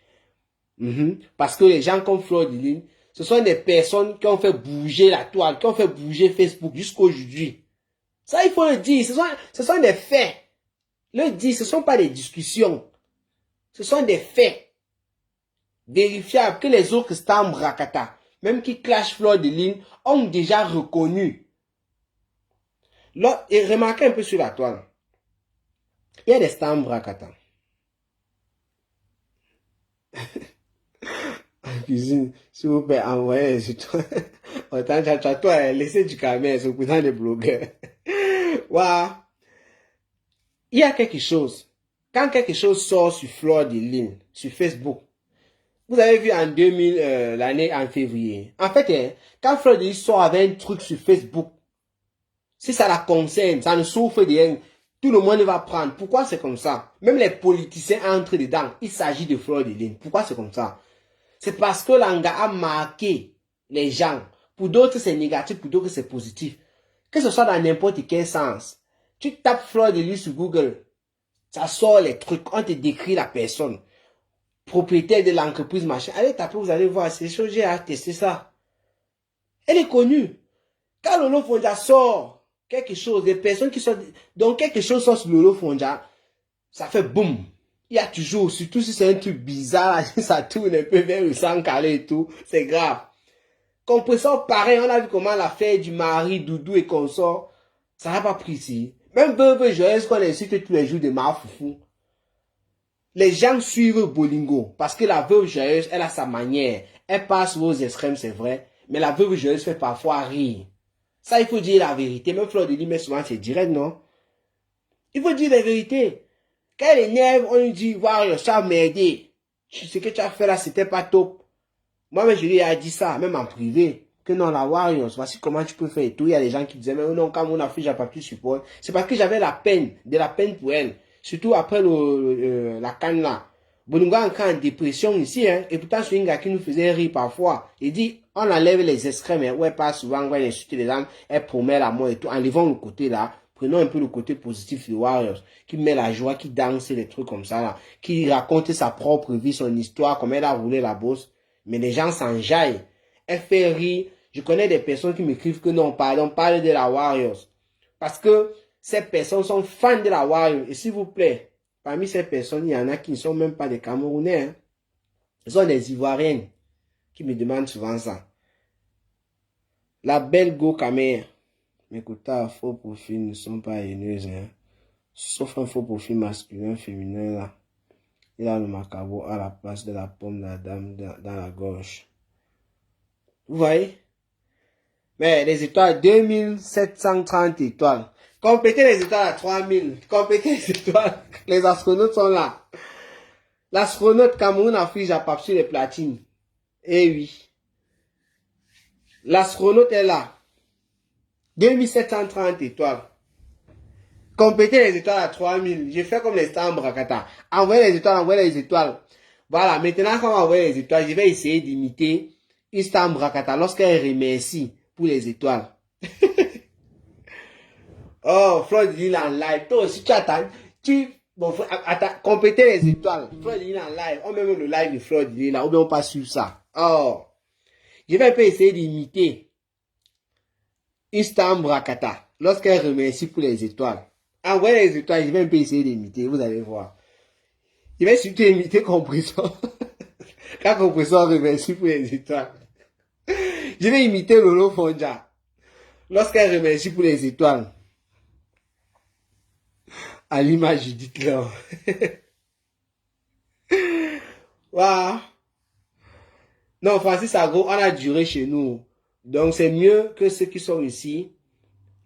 A: Parce que les gens comme Fleur de Lune, ce sont des personnes qui ont fait bouger la toile, qui ont fait bouger Facebook jusqu'à aujourd'hui. Ça, il faut le dire, ce sont des faits. Le dire, ce ne sont pas des discussions. Ce sont des faits vérifiables que les autres Stam Rakata, même qui clashent Fleur de Lune, ont déjà reconnu. Là, et remarquez un peu sur la toile. Il y a des Stam Rakata. Cuisine, s'il vous plaît, envoyez les étoiles. Autant toi, laissez du caméra, c'est pour les blogueurs. Waouh. Il y a quelque chose. Quand quelque chose sort sur Fleur de Lune, sur Facebook, vous avez vu en 2000, l'année en février. En fait, quand Fleur de Lune sort avec un truc sur Facebook, si ça la concerne, ça ne souffre de rien, tout le monde va prendre. Pourquoi c'est comme ça? Même les politiciens entrent dedans. Il s'agit de Fleur de Lune. Pourquoi c'est comme ça? C'est parce que l'anga a marqué les gens. Pour d'autres, c'est négatif, pour d'autres, c'est positif. Que ce soit dans n'importe quel sens. Tu tapes Fleur de Lune sur Google, ça sort les trucs, on te décrit la personne. Propriétaire de l'entreprise, machin. Allez taper, vous allez voir, c'est chose, j'ai testé ça. Elle est connue. Quand Lolo Fonja sort quelque chose, des personnes qui sont... Donc quelque chose sort sur Lolo Fonja, ça fait boum. Il y a toujours, surtout si c'est un truc bizarre, ça tourne un peu vers le sang calé et tout, c'est grave. Compresseur, pareil, on a vu comment l'affaire du mari, Doudou et consort, ça n'a pas pris ici. Même Bebe Joyeuse qu'on insulte tous les jours de Mafoufou. Les gens suivent Bolingo, parce que la veuve Joyeuse, elle a sa manière. Elle passe aux extrêmes, c'est vrai, mais la veuve Joyeuse fait parfois rire. Ça, il faut dire la vérité. Même Fleur de Lune, mais souvent, c'est direct, non? Il faut dire la vérité. Quand elle énerve, on lui dit, Warriors, ça m'a aidé. Ce que tu as fait là, c'était pas top. Moi, je lui ai dit ça, même en privé. Que non, la Warriors, voici comment tu peux faire et tout. Il y a des gens qui disaient, mais non, quand mon affiche, j'ai pas pu support. C'est parce que j'avais la peine, de la peine pour elle. Surtout après la canne là. Bonunga encore en dépression ici, hein. Et pourtant, c'est un gars qui nous faisait rire parfois. Il dit, on enlève les extrêmes, hein. Ouais, pas souvent, ouais, insulter les gens, elle promet la mort et tout. Enlevons le côté là. Prenons un peu le côté positif de Warriors, qui met la joie, qui danse, les trucs comme ça là. Qui raconte sa propre vie, son histoire, comment elle a roulé la bourse. Mais les gens s'enjaillent. Elle fait rire. Je connais des personnes qui m'écrivent que non, pardon, parle de la Warriors. Parce que ces personnes sont fans de la Warriors. Et s'il vous plaît, parmi ces personnes, il y en a qui ne sont même pas des Camerounais. Hein. Ce sont des Ivoiriennes qui me demandent souvent ça. La belle Go Camer. Mes quotas faux profils ne sont pas haineuses. Hein. Sauf un faux profil masculin, féminin là. Il a le macabre à la place de la pomme de la dame dans la gauche. Vous voyez? Mais les étoiles, 2730 étoiles. Complétez les étoiles à 3000. Complétez les étoiles. Les astronautes sont là. L'astronaute Cameroun affiche à Papsu les platines. Eh oui. L'astronaute est là. 2730 étoiles. Complétez les étoiles à 3000. Je fais comme les stars en Brakata. Envoyez les étoiles, envoyez les étoiles. Voilà, maintenant qu'on va envoyer les étoiles, je vais essayer d'imiter une star en Brakata lorsqu'elle remercie pour les étoiles. Oh, Fleur de Lune en live. Toi aussi, tu attends. Bon, attends, complétez les étoiles. Fleur de Lune en live. On met même le live de Fleur de Lune là, ou bien on passe sur ça. Oh. Je vais un peu essayer d'imiter une star en Brakata lorsqu'elle remercie pour les étoiles. Envoyez les étoiles, je vais un peu essayer d'imiter, vous allez voir. Je vais surtout imiter Compresseur. Quand Compresseur remercie pour les étoiles. Je vais imiter Lolo Fonja. Lorsqu'elle remercie pour les étoiles. À l'image d'Hitler. Waouh. Non, Francis Agro, on a duré chez nous. Donc, c'est mieux que ceux qui sont ici.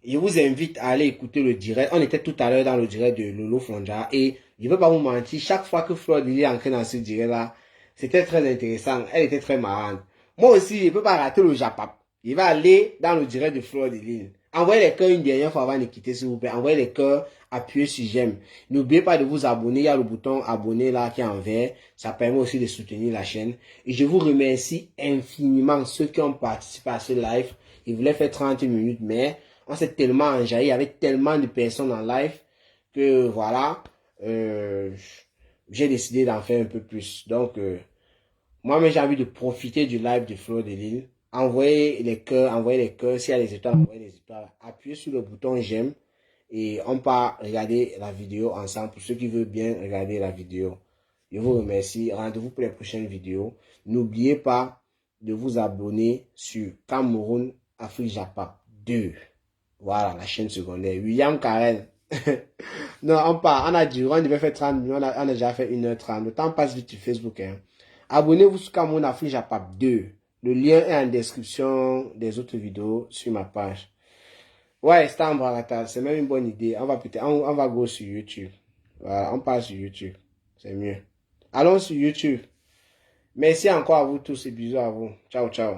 A: Je vous invite à aller écouter le direct. On était tout à l'heure dans le direct de Lolo Fonja. Et je ne veux pas vous mentir, chaque fois que Fleur est entrée dans ce direct-là, c'était très intéressant. Elle était très marrante. Moi aussi, je ne peux pas rater le Japap. Il va aller dans le direct de Fleur de Lille. Envoyez les cœurs une dernière fois avant de quitter, s'il vous plaît. Envoyez les cœurs, appuyez sur j'aime. N'oubliez pas de vous abonner. Il y a le bouton abonner là qui est en vert. Ça permet aussi de soutenir la chaîne. Et je vous remercie infiniment ceux qui ont participé à ce live. Ils voulaient faire 30 minutes, mais on s'est tellement enjaillé. Il y avait tellement de personnes en live que voilà, j'ai décidé d'en faire un peu plus. Donc, moi-même, j'ai envie de profiter du live de Fleur de Lille. Envoyez les cœurs. S'il y a des étoiles, envoyez les étoiles. Appuyez sur le bouton j'aime et on part regarder la vidéo ensemble pour ceux qui veulent bien regarder la vidéo. Je vous remercie. Rendez-vous pour les prochaines vidéos. N'oubliez pas de vous abonner sur Cameroun Afrique Japap 2. Voilà, la chaîne secondaire. William Carrel. Non, on a dit, on devait faire 30 minutes, on a déjà fait 1h30. Le temps passe vite sur Facebook. Hein. Abonnez-vous sur Cameroun Afrique Japap 2. Le lien est en description des autres vidéos sur ma page. Ouais, c'est un Bragata, c'est même une bonne idée. On va go sur YouTube. Voilà, on passe sur YouTube. C'est mieux. Allons sur YouTube. Merci encore à vous tous et bisous à vous. Ciao, ciao.